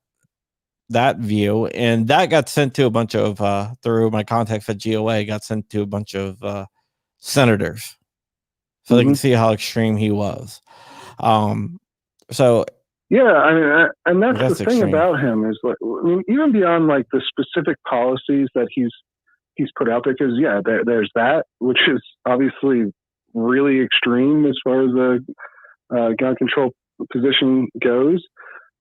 view, and that got sent to a bunch of through my contacts at GOA, got sent to a bunch of senators, so they can see how extreme he was. So yeah, I mean, and that's That's the thing extreme. about him is like, I mean, even beyond like the specific policies that he's put out there, because there's that, which is obviously really extreme as far as the gun control position goes.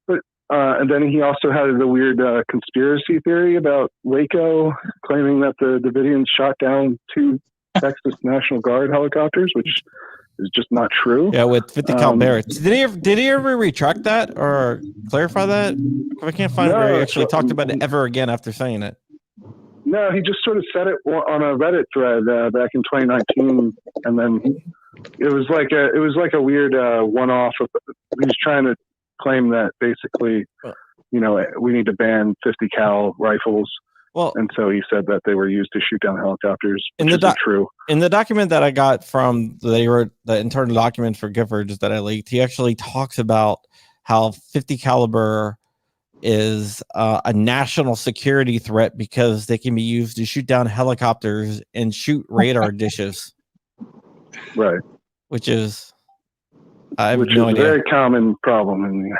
But and then he also had the weird conspiracy theory about Waco, claiming that the Davidians shot down 2 Texas National Guard helicopters, which is just not true. Yeah, with 50 cal Barretts. Did he ever retract that or clarify that? I can't find where he actually talked about it ever again after saying it. No, he just sort of said it on a Reddit thread back in 2019, and then it was like a weird one-off. He was trying to claim that basically, we need to ban 50 cal rifles. Well, and so he said that they were used to shoot down helicopters, which isn't true. In the document that I got from they wrote the internal document for Giffords that I leaked, he actually talks about how 50 caliber is a national security threat because they can be used to shoot down helicopters and shoot radar dishes. Right. Which is I have which no is idea. a very common problem in the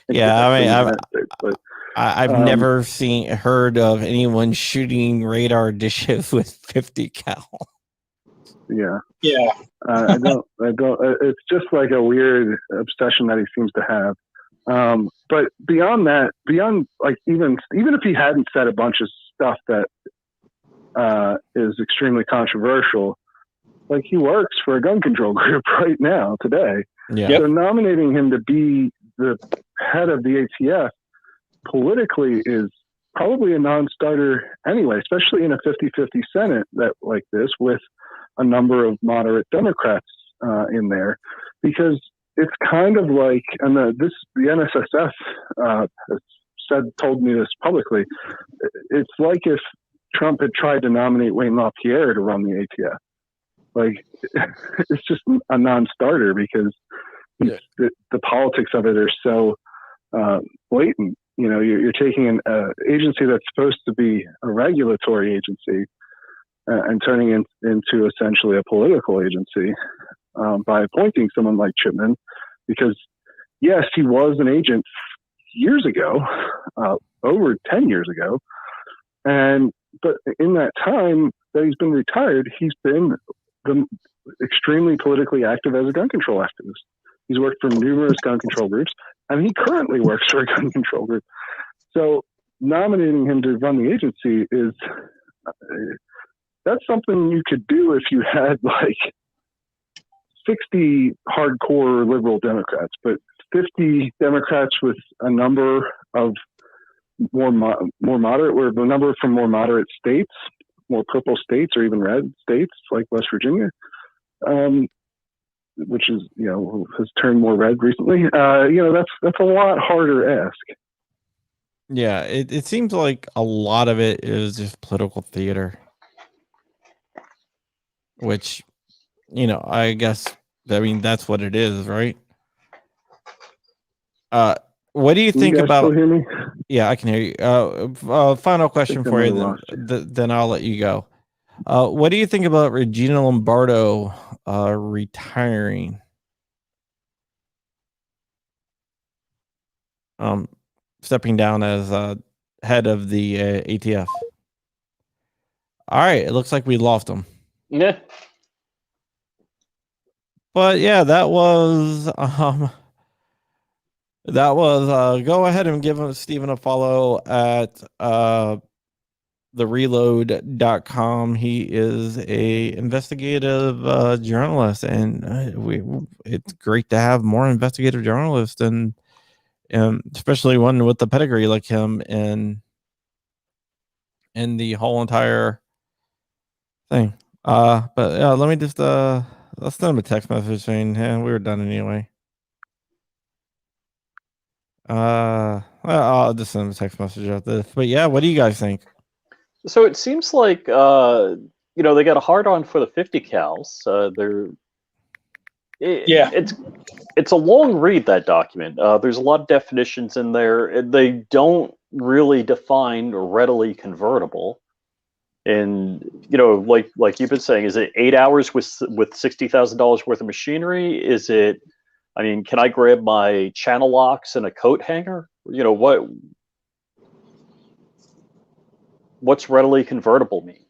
yeah, I mean, United States, but I've never heard of anyone shooting radar dishes with 50 cal. Yeah. I don't. It's just like a weird obsession that he seems to have. But beyond that, like even if he hadn't said a bunch of stuff that is extremely controversial, like he works for a gun control group right now today. Yeah. So nominating him to be the head of the ATF politically is probably a non-starter anyway, especially in a 50-50 Senate that like this with a number of moderate Democrats in there, because it's kind of like, and the NSSF has told me this publicly. It's like if Trump had tried to nominate Wayne LaPierre to run the ATF. Like, it's just a non-starter because the politics of it are so blatant. You're taking an agency that's supposed to be a regulatory agency and turning it into essentially a political agency by appointing someone like Chipman, because yes, he was an agent years ago, over 10 years ago, but in that time that he's been retired, he's been extremely politically active as a gun control activist. He's worked for numerous gun control groups, and he currently works for a gun control group. So nominating him to run the agency that's something you could do if you had like 60 hardcore liberal Democrats, but 50 Democrats with a number of more moderate, or a number from more moderate states, more purple states, or even red states like West Virginia, which is has turned more red recently. That's a lot harder ask. Yeah, it seems like a lot of it is just political theater, which I guess that's what it is, right? What do you think about? Still hear me? Yeah, I can hear you. Final question for you, then I'll let you go. What do you think about Regina Lombardo retiring? Stepping down as head of the ATF. All right, it looks like we lost him. Yeah. But yeah, that was go ahead and give Stephen a follow at thereload.com. He is a investigative journalist, and it's great to have more investigative journalists, and especially one with the pedigree like him in the whole entire thing. But yeah, let me just let's send him a text message saying, "Hey, we were done anyway." I'll just send him a text message after this. But yeah, what do you guys think? So it seems like they got a hard on for the 50 cals. Yeah. It's a long read, that document. There's a lot of definitions in there. They don't really define readily convertible. And like you've been saying, is it 8 hours with $60,000 worth of machinery? Is it? I mean, can I grab my channel locks and a coat hanger? What's readily convertible mean?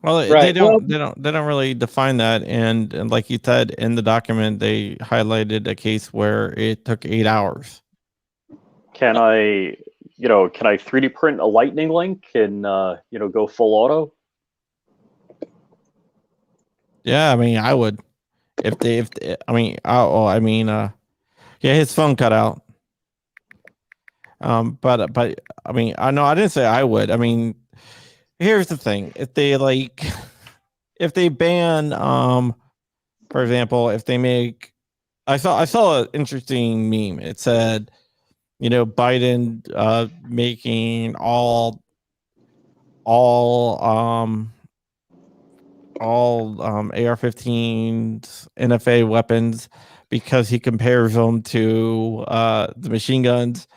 Well, Right. they don't really define that, and like you said in the document, they highlighted a case where it took 8 hours. Can I 3D print a lightning link and go full auto? Yeah, I mean, I would yeah, his phone cut out. But I mean, I know I didn't say I would. I mean, here's the thing: if they ban, for example, if they make, I saw an interesting meme. It said, Biden making all AR-15s, NFA weapons because he compares them to the machine guns.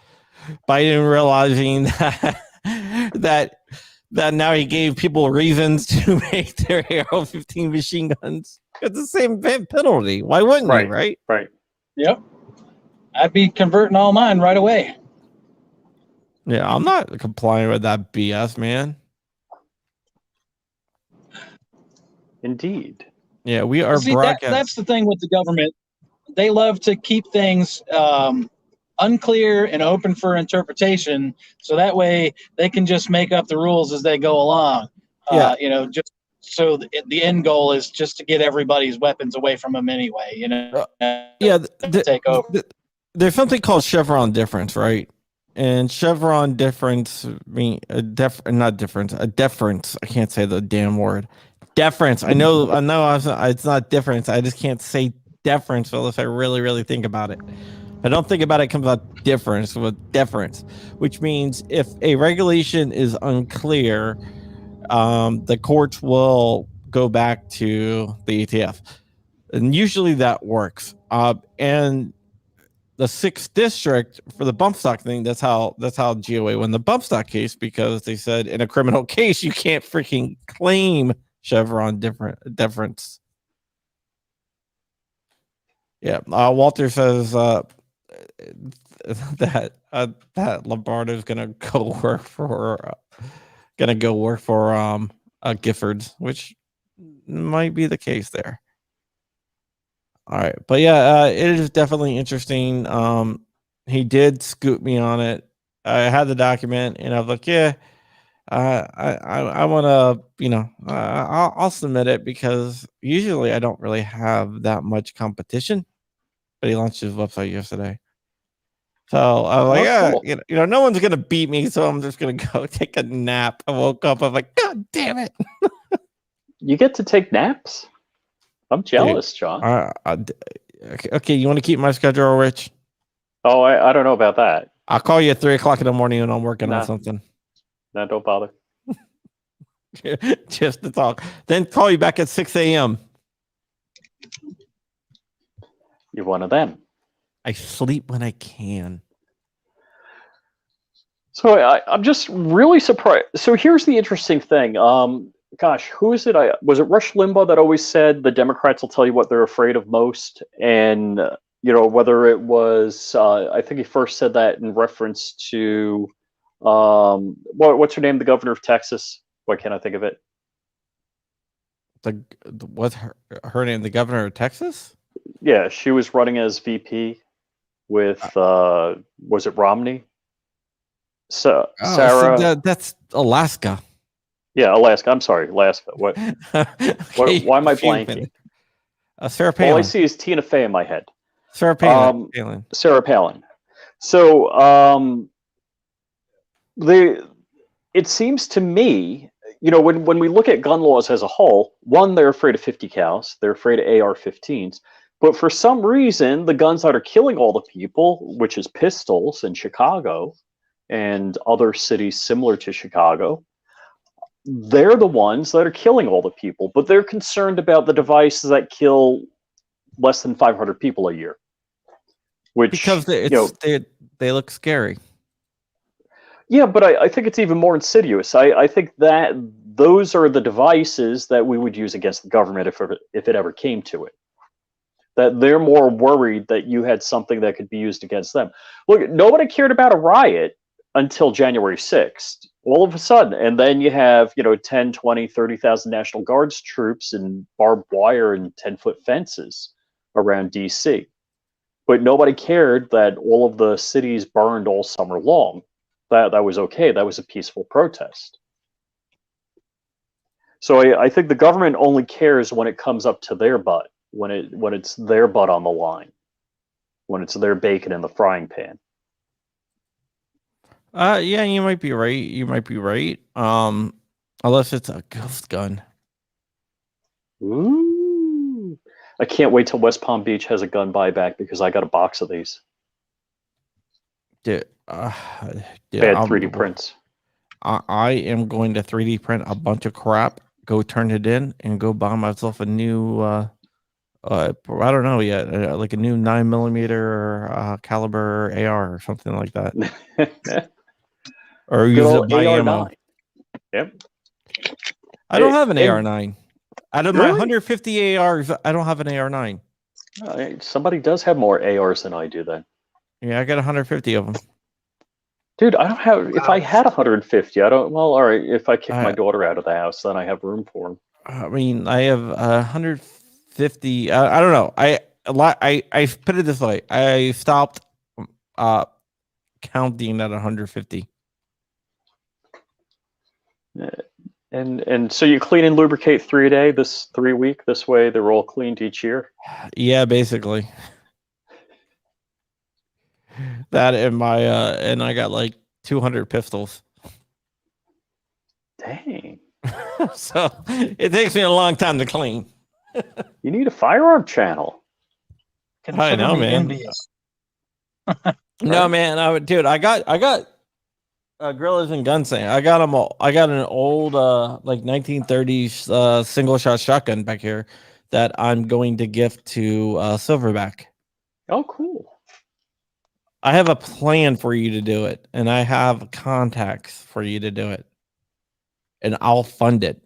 Biden realizing that now he gave people reasons to make their AR-15 machine guns. It's the same penalty. Why wouldn't you, right? Right. Yep. I'd be converting all mine right away. Yeah, I'm not complying with that BS, man. Indeed. Yeah, we are broadcasting. That's the thing with the government. They love to keep things unclear and open for interpretation, so that way they can just make up the rules as they go along. Yeah. Just so the end goal is just to get everybody's weapons away from them anyway. Yeah, take over. There's something called Chevron difference, right? And Chevron difference mean a deference. I can't say the damn word. Deference. I know. It's not difference. I just can't say deference unless I really, really think about it. I don't think about it. It comes out difference with deference, which means if a regulation is unclear, the courts will go back to the ATF, and usually that works. And the 6th district for the bump stock thing, that's how GOA won the bump stock case, because they said in a criminal case you can't freaking claim Chevron deference. Yeah, Walter says that Lombardo is gonna go work for Giffords, which might be the case there. All right, but yeah, it is definitely interesting. He did scoop me on it. I had the document, and I was like, yeah, I want to, I'll submit it, because usually I don't really have that much competition. But he launched his website yesterday, so I was like, cool. No one's gonna beat me, so I'm just gonna go take a nap. I woke up, I'm like, God damn it! You get to take naps? I'm jealous, John. Okay, you want to keep my schedule, Rich? Oh, I don't know about that. I'll call you at 3:00 in the morning when I'm working on something. No, don't bother. Just to talk. Then call you back at 6 a.m. You're one of them. I sleep when I can. So I'm just really surprised. So here's the interesting thing. Gosh, who is it? Was it Rush Limbaugh that always said the Democrats will tell you what they're afraid of most? And, whether it was, I think he first said that in reference to, what's her name? The governor of Texas. Why can't I think of it? What's her name? The governor of Texas? Yeah, she was running as VP with, was it Romney? So Sarah. That's Alaska. Yeah, Alaska. I'm sorry, Alaska. What? Okay, why am I blanking? Sarah Palin. All I see is Tina Fey in my head. Sarah Palin. Sarah Palin. So it seems to me, when we look at gun laws as a whole, one, they're afraid of 50 cals. They're afraid of AR-15s. But for some reason, the guns that are killing all the people, which is pistols in Chicago and other cities similar to Chicago, they're the ones that are killing all the people. But they're concerned about the devices that kill less than 500 people a year. Which, Because they look scary. Yeah, but I think it's even more insidious. I think that those are the devices that we would use against the government if it ever came to it. That they're more worried that you had something that could be used against them. Look, nobody cared about a riot until January 6th. All of a sudden. And then you have, 10, 20, 30,000 National Guards troops and barbed wire and 10-foot fences around D.C. But nobody cared that all of the cities burned all summer long. That was okay. That was a peaceful protest. So I think the government only cares when it comes up to their butt, when it's their butt on the line, when it's their bacon in the frying pan. Yeah, you might be right. Unless it's a ghost gun. Ooh. I can't wait till West Palm Beach has a gun buyback because I got a box of these. Dude, Bad 3D prints. I am going to 3D print a bunch of crap, go turn it in, and go buy myself a new, I don't know yet, like a new 9mm caliber AR or something like that. Or Good use it old by AR-9. ammo. Yep. I don't have an AR-9. Out of my Really? 150 ARs, I don't have an AR-9. Somebody does have more ARs than I do then. Yeah, I got 150 of them. Dude, I don't have. If I had 150, I don't. Well, all right. If I kick my daughter out of the house, then I have room for them. I mean, I have 150. I don't know. I put it this way. I stopped counting at 150. And so you clean and lubricate 3 a day, this 3 week. This way, they're all cleaned each year. Yeah, basically. That and my and I got like 200 pistols. Dang. So it takes me a long time to clean. You need a firearm channel. I know, man. No, man. I got Gorillas and Gunsling. I got them all. I got an old like 1930s single shot shotgun back here that I'm going to gift to Silverback. Oh, cool. I have a plan for you to do it, and I have contacts for you to do it, and I'll fund it.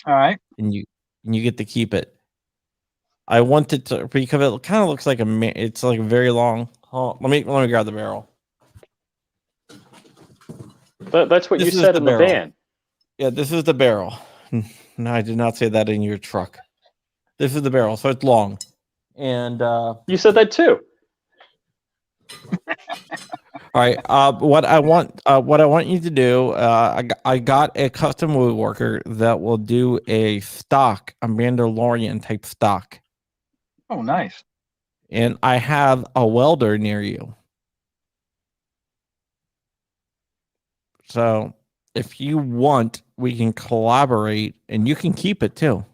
All right, and you get to keep it. I want it to because it kind of looks like it's like very long. Oh, let me grab the barrel. That's what you said in the van. Yeah, this is the barrel. No, I did not say that in your truck. This is the barrel, so it's long, and you said that too. All right. What I want you to do, I got a custom woodworker that will do a Mandalorian type stock. Oh, nice. And I have a welder near you. So if you want, we can collaborate, and you can keep it too.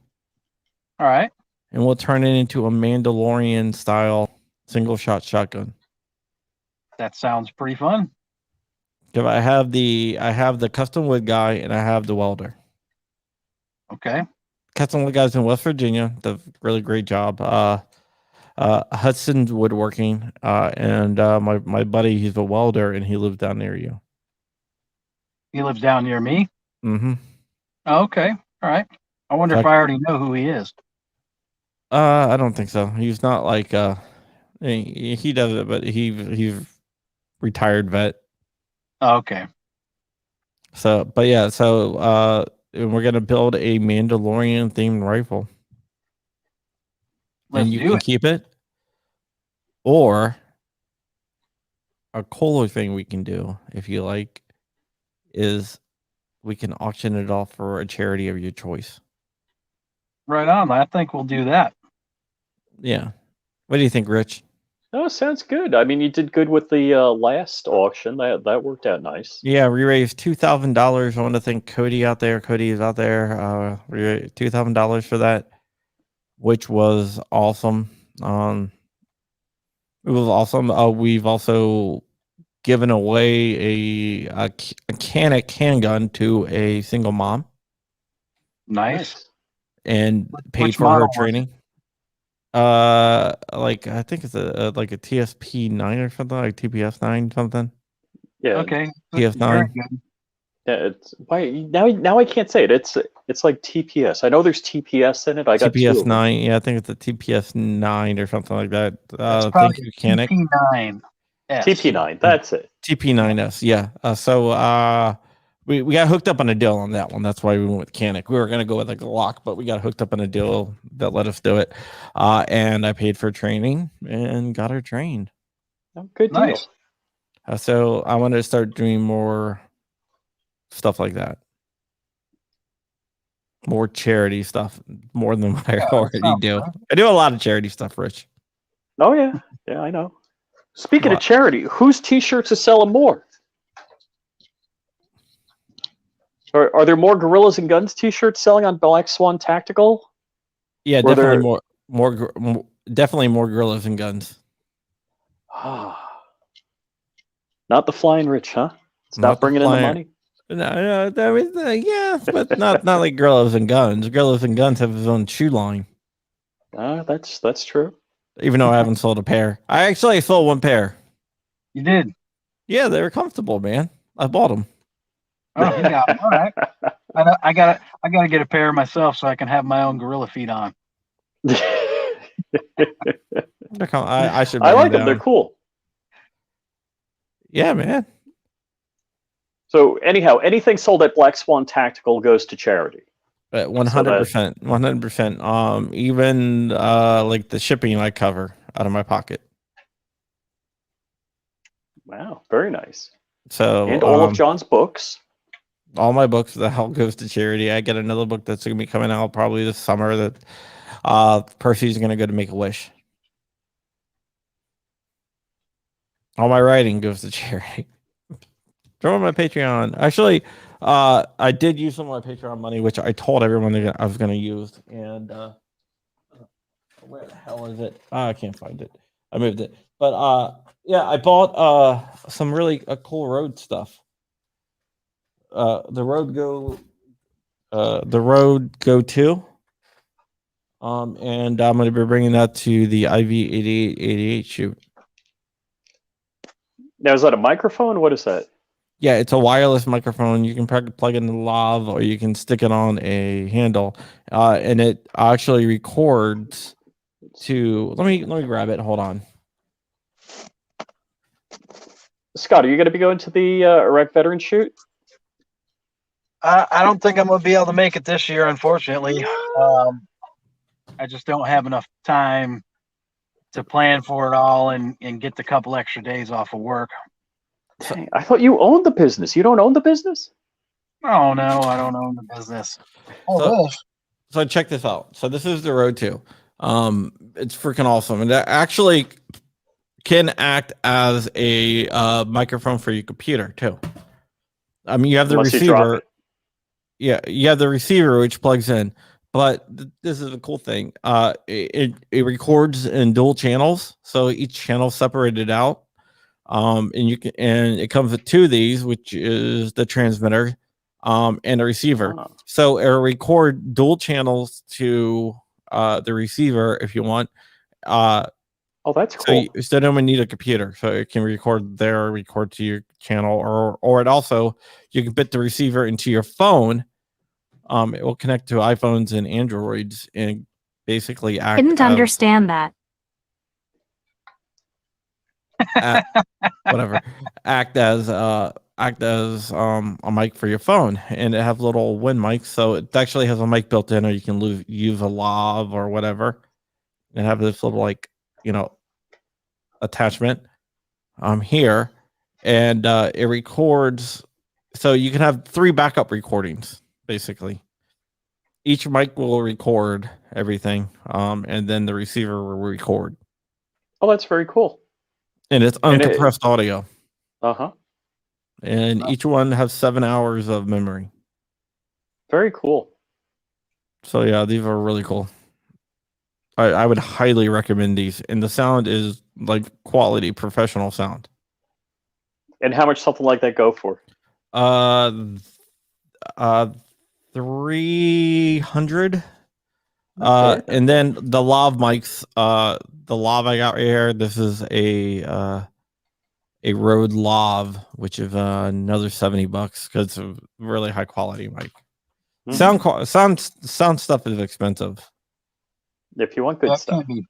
All right. And we'll turn it into a Mandalorian style single shot shotgun. That sounds pretty fun. Because I have the custom wood guy and I have the welder. Okay. Custom wood guys in West Virginia, does a really great job. Hudson's Woodworking, and my buddy, he's a welder and he lives down near you. He lives down near me? Mm-hmm. Okay. All right. I wonder if I already know who he is. I don't think so. He's not like he does it, but he's retired vet. Okay. So, but yeah, we're gonna build a Mandalorian themed rifle. And you can keep it. Or a cooler thing we can do, if you like, is we can auction it off for a charity of your choice. Right on. I think we'll do that. Yeah. What do you think, Rich? Oh, sounds good. I mean, you did good with the last auction. That worked out nice. Yeah, we raised $2,000. I want to thank Cody out there. Cody is out there. We raised $2,000 for that, which was awesome. It was awesome. We've also given away a Canic handgun to a single mom Nice. and paid Which for her model was it? training. Like I think it's like a TSP 9 or something, like TPS 9 something. Yeah. Okay. TF9. Very good. Yeah, it's why now I can't say it. It's like TPS. I know there's TPS in it. I got two TPS of them. 9. Yeah, I think it's a TPS 9 or something like that. It's Thank probably you, Canic. TP9. TP9. That's it. TP9S. Yeah. We got hooked up on a deal on that one. That's why we went with Canic. We were gonna go with a Glock, but we got hooked up on a deal that let us do it. And I paid for training and got her trained. Oh, good deal. Nice. So I want to start doing more stuff like that. More charity stuff, more than what I already sounds do. good. I do a lot of charity stuff, Rich. Oh yeah, yeah, I know. Speaking of What? charity, whose T-shirts are selling more? Are there more Gorillas and Guns T-shirts selling on Black Swan Tactical? Yeah, Were definitely there- definitely more gorillas and guns. Not the Flying Rich, huh? It's Not not the bringing in the Flying- money. No, that was, yeah, but not like gorillas and guns. Gorillas and guns have his own shoe line. That's true. Even though I haven't sold a pair, I actually sold one pair. You did. Yeah, they were comfortable, man. I bought them. Oh, you got 'em. All right. I gotta get a pair myself so I can have my own gorilla feet on. I should. I bring like them. down. They're cool. Yeah, man. So anyhow, anything sold at Black Swan Tactical goes to charity. 100%, 100%. Even like the shipping I cover out of my pocket. Wow, very nice. So And all of John's books. all my books, the hell goes to charity. I get another book that's gonna be coming out probably this summer that Percy's gonna go to Make-A-Wish. All my writing goes to charity. Throw on my Patreon. Actually, I did use some of my Patreon money, which I told everyone that I was going to use. And where the hell is it? I can't find it. I moved it. But yeah, I bought some really cool road stuff. The Road Go 2. And I'm going to be bringing that to the IV8888 shoot. Now, is that a microphone? What is that? Yeah, it's a wireless microphone. You can plug it in the lav, or you can stick it on a handle, and it actually records to. Let me grab it. Hold on. Scott, are you going to be going to the Iraq Veteran shoot? I don't think I'm gonna be able to make it this year, unfortunately. I just don't have enough time to plan for it all and get the couple extra days off of work. Dang, I thought you owned the business. You don't own the business? Oh no, I don't own the business. So check this out. So this is the Road 2. It's freaking awesome, and it actually can act as a microphone for your computer too. I mean, you have the Unless you drop receiver. it. Yeah, you have the receiver which plugs in. But this is a cool thing. It records in dual channels, so each channel separated out. And it comes with two of these, which is the transmitter, and a receiver. Oh. So it'll record dual channels to the receiver if you want. Oh, that's cool. So then we need a computer, so it can record there, record to your channel, or it also you can put the receiver into your phone. It will connect to iPhones and Androids and basically act. Didn't understand that. Whatever. Act as a mic for your phone, and it have little wind mics, so it actually has a mic built in, or you can use a lav or whatever, and have this little attachment here, and it records. So you can have 3 backup recordings. Basically, each mic will record everything, and then the receiver will record. Oh, that's very cool. And it's uncompressed audio. Uh-huh. And each one has 7 hours of memory. Very cool. So yeah, these are really cool. I would highly recommend these, and the sound is like quality professional sound. And how much something like that go for? th- uh 300. Okay. And then the lav mics, the lav I got right here, this is a Rode Lav, which is another $70 because it's a really high quality mic. Mhm. Sound stuff is expensive. If you want good That stuff. can't be.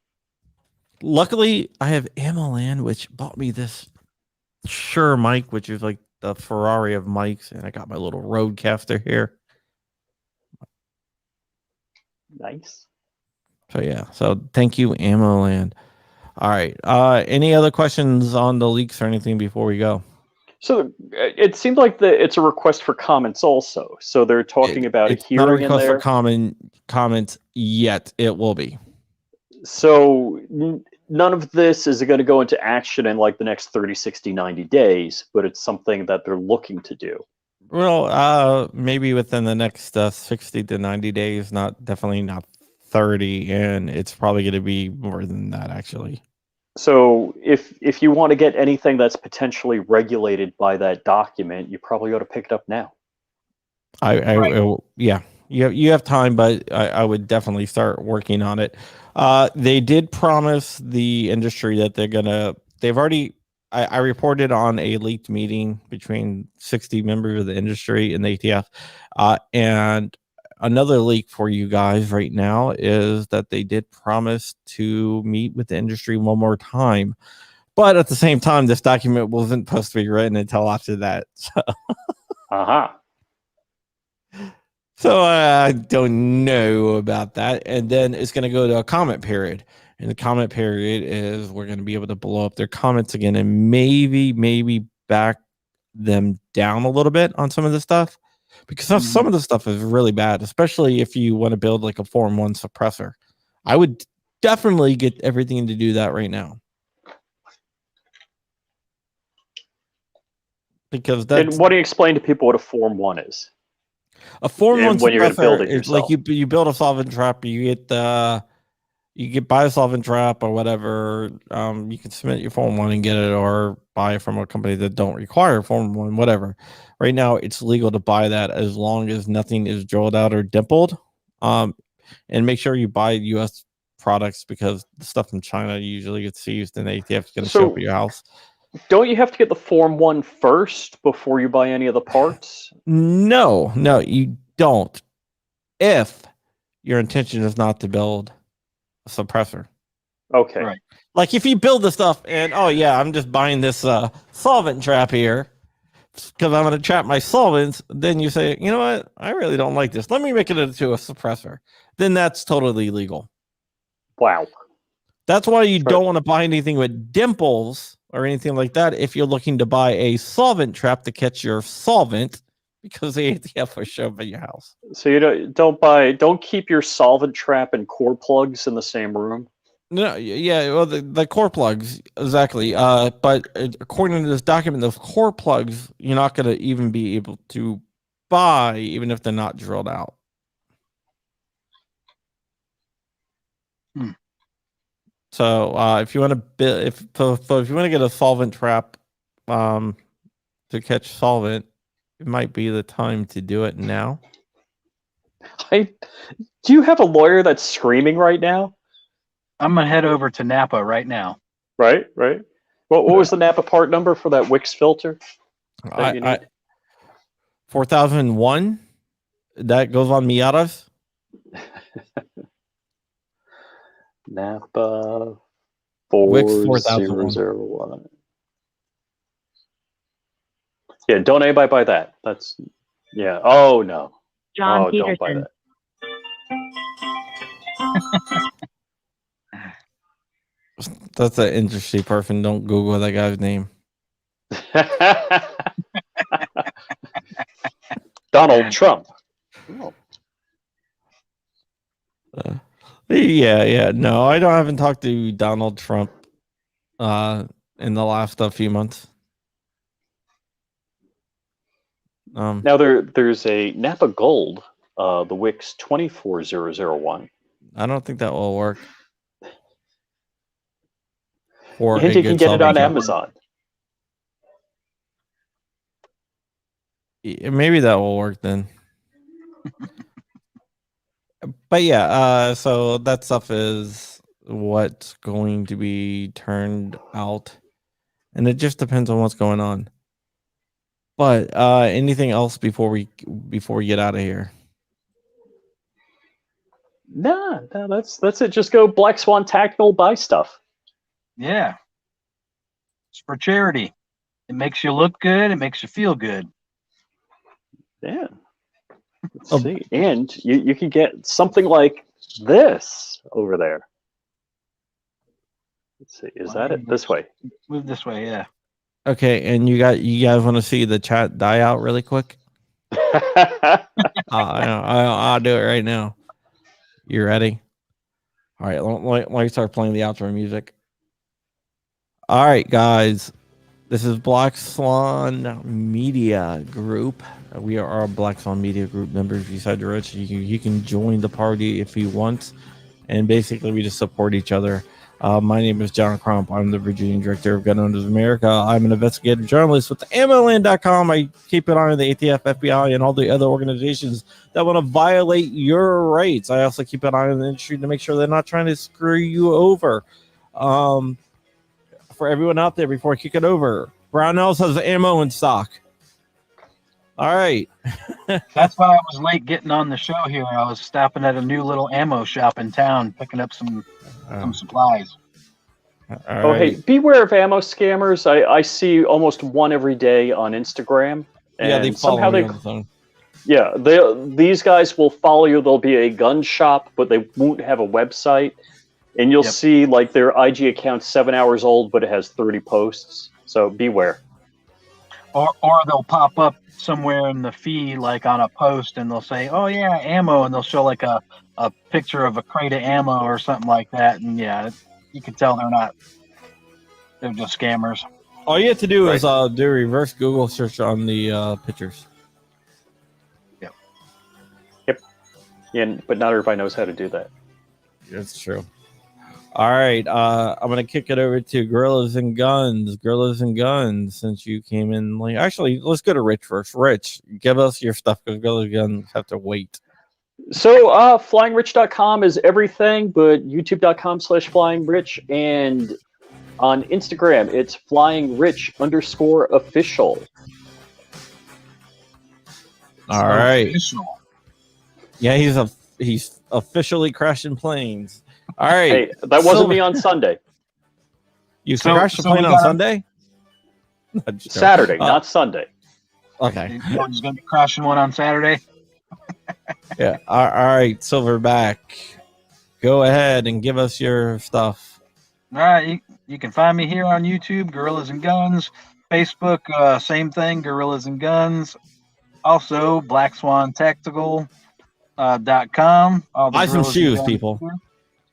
Luckily, I have AMOLand, which bought me this Shure mic, which is like the Ferrari of mics, and I got my little Rodecaster here. Nice. So yeah, so thank you, AMOLand. All right. Any other questions on the leaks or anything before we go? So it seemed like it's a request for comments also. So they're talking about a It's not a hearing in request for there. comments yet. It will be. So none of this is going to go into action in like the next 30, 60, 90 days, but it's something that they're looking to do. Well, maybe within the next 60 to 90 days, definitely not 30, and it's probably going to be more than that actually. So if you want to get anything that's potentially regulated by that document, you probably ought to pick it up now. Yeah, you have time, but I would definitely start working on it. They did promise the industry that they've already. I reported on a leaked meeting between 60 members of the industry and the ATF, and another leak for you guys right now is that they did promise to meet with the industry one more time, but at the same time, this document wasn't supposed to be written until after that. So. Aha. So I don't know about that. And then it's going to go to a comment period. And the comment period is we're going to be able to blow up their comments again and maybe back them down a little bit on some of the stuff. Because some of the stuff is really bad, especially if you want to build like a Form 1 suppressor. I would definitely get everything to do that right now. Because And what do you explain to people what a Form 1 is? a Form 1 when you're going to build suppressor it is like yourself. you build a solvent trap, you get buy a solvent trap or whatever. You can submit your Form 1 and get it, or buy from a company that don't require Form 1, whatever. Right now, it's legal to buy that as long as nothing is drilled out or dimpled. And make sure you buy U.S. products because the stuff from China usually gets seized and the ATF is going to show up at your house. Don't you have to get the Form 1 first before you buy any of the parts? No, you don't. If your intention is not to build a suppressor. Okay. Right. Like if you build the stuff and I'm just buying this solvent trap here because I'm going to trap my solvents, then you say, you know what, I really don't like this. Let me make it into a suppressor. Then that's totally legal. Wow. That's why you don't want to buy anything with dimples or anything like that if you're looking to buy a solvent trap to catch your solvent, because the ATF will show up at your house. So you don't keep your solvent trap and core plugs in the same room. No, yeah, well, the core plugs, exactly. But according to this document, the core plugs, you're not going to even be able to buy, even if they're not drilled out. So if you want to build, if you want to get a solvent trap to catch solvent, it might be the time to do it now. Do you have a lawyer that's screaming right now? I'm gonna head over to Napa right now. Right. What was the Napa part number for that Wix filter that you need? 4001. That goes on Miatas. Napa Wix 4001. Yeah, don't anybody buy that. That's Oh no. John Don't buy Peterson. that. That's an interesting person. Don't Google that guy's name. Donald Trump. Yeah. No, I haven't talked to Donald Trump in the last few months. Now there's a Napa Gold, the Wix 24001. I don't think that will work. for And a you good can get it on salvation. Amazon. Maybe that will work then. But yeah, so that stuff is what's going to be turned out, and it just depends on what's going on. But anything else before we get out of here? No, that's it. Just go Black Swan Tactical, buy stuff. Yeah. It's for charity. It makes you look good. It makes you feel good. Yeah. Let's see. And you can get something like this over there. Let's see. Is that it? This way. Move this way, yeah. Okay, and you guys want to see the chat die out really quick? I'll do it right now. You ready? All right, let me start playing the outro music. All right, guys. This is Black Swan Media Group. We are our Black Swan Media Group members. Besides Rich, you can join the party if you want. And basically, we just support each other. My name is John Crump. I'm the Virginia Director of Gun Owners of America. I'm an investigative journalist with AmmoLand.com. I keep an eye on the ATF, FBI, and all the other organizations that want to violate your rights. I also keep an eye on the industry to make sure they're not trying to screw you over. For everyone out there, before I kick it over, Brownells has ammo in stock. All right. That's why I was late getting on the show here. I was stopping at a new little ammo shop in town, picking up some supplies. Oh, hey, beware of ammo scammers. I see almost one every day on Instagram. And yeah, they follow me on the phone. Yeah, these guys will follow you. There'll be a gun shop, but they won't have a website. And you'll see like their IG account's 7 hours old, but it has 30 posts. So beware. Or they'll pop up somewhere in the feed, like on a post, and they'll say, "Oh yeah, ammo," and they'll show like a picture of a crate of ammo or something like that. And yeah, you can tell they're just scammers. All you have to do is do a reverse Google search on the pictures. Yep. Yeah, but not everybody knows how to do that. That's true. All right, I'm gonna kick it over to Gorillas and Guns. Gorillas and Guns, since you came in late. Actually, let's go to Rich first. Rich, give us your stuff because Gorillas and Guns have to wait. So, flyingrich.com is everything, but youtube.com/flyingrich, and on Instagram, it's flyingrich_official. All right. Yeah, he's officially crashing planes. All right. Hey, that wasn't me on Sunday. You crashed a plane on Sunday? Saturday, not Sunday. Okay. He's going to be crashing one on Saturday. Yeah. All right, Silverback. Go ahead and give us your stuff. All right. You can find me here on YouTube, Gorillas and Guns. Facebook, same thing, Gorillas and Guns. Also, BlackSwanTactical.com. Buy some shoes, people.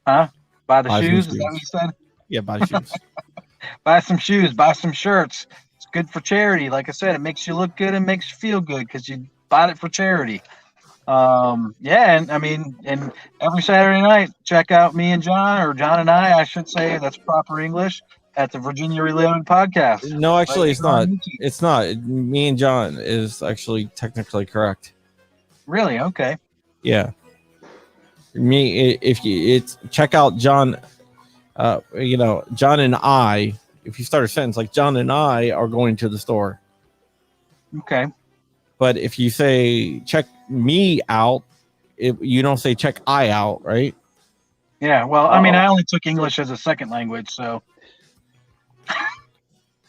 Huh? Buy the Buy shoes? some Is that what you said? Yeah, buy shoes. Buy some shoes. Buy some shirts. It's good for charity. Like I said, it makes you look good and makes you feel good because you bought it for charity. And I mean, and every Saturday night, check out me and John, or John and I should say, that's proper English, at the Virginia Reloaded podcast. No, actually, it's not. It's not. Me and John is actually technically correct. Really? Okay. Yeah. It's check out John. John and I. If you start a sentence like John and I are going to the store. Okay. But if you say check me out, you don't say check I out, right? Yeah. Well, I mean, I only took English as a second language, so.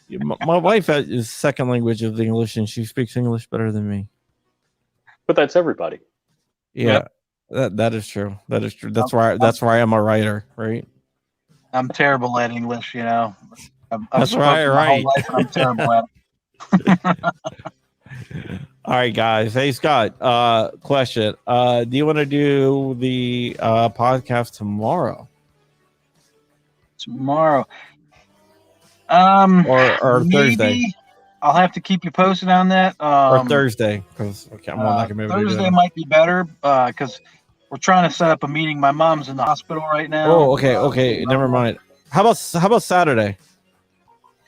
My wife is second language of English, and she speaks English better than me. But that's everybody. Yeah, that is true. That is true. That's why I'm a writer, right? I'm terrible at English, you know. That's right. I'm terrible at it. All right, guys. Hey, Scott. Question. Do you want to do the podcast tomorrow? Tomorrow. Or Thursday. I'll have to keep you posted on that. Or Thursday, because I'm not gonna be able to do Thursday that. might be better because we're trying to set up a meeting. My mom's in the hospital right now. Oh, okay. Never mind. How about Saturday?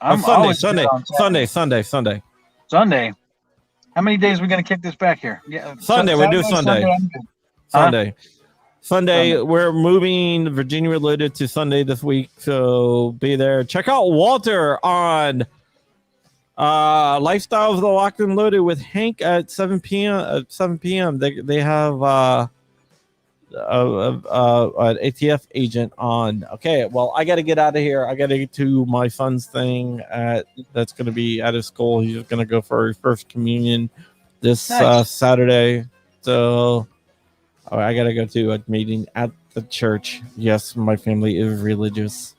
I'm Sunday, always Sunday, good on Saturday. Sunday. Sunday. How many days are we going to kick this back here? Yeah, Sunday, we do Sunday. I'm good. Sunday. Sunday, we're moving Virginia Reloaded to Sunday this week, so be there. Check out Walter on Lifestyle of the Locked and Loaded with Hank at 7 p.m. At 7 p.m. They have an ATF agent on. Okay, well, I got to get out of here. I got to get to my son's thing that's going to be at his school. He's going to go for his first communion this Saturday. So I got to go to a meeting at the church. Yes, my family is religious.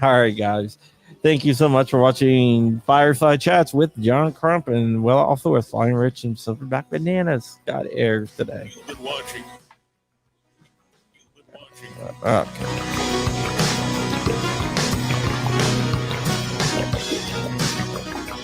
All right, guys. Thank you so much for watching Fireside Chats with John Crump and also with Flying Rich and Silverback Bananas. Got airs today. You've been watching. Okay.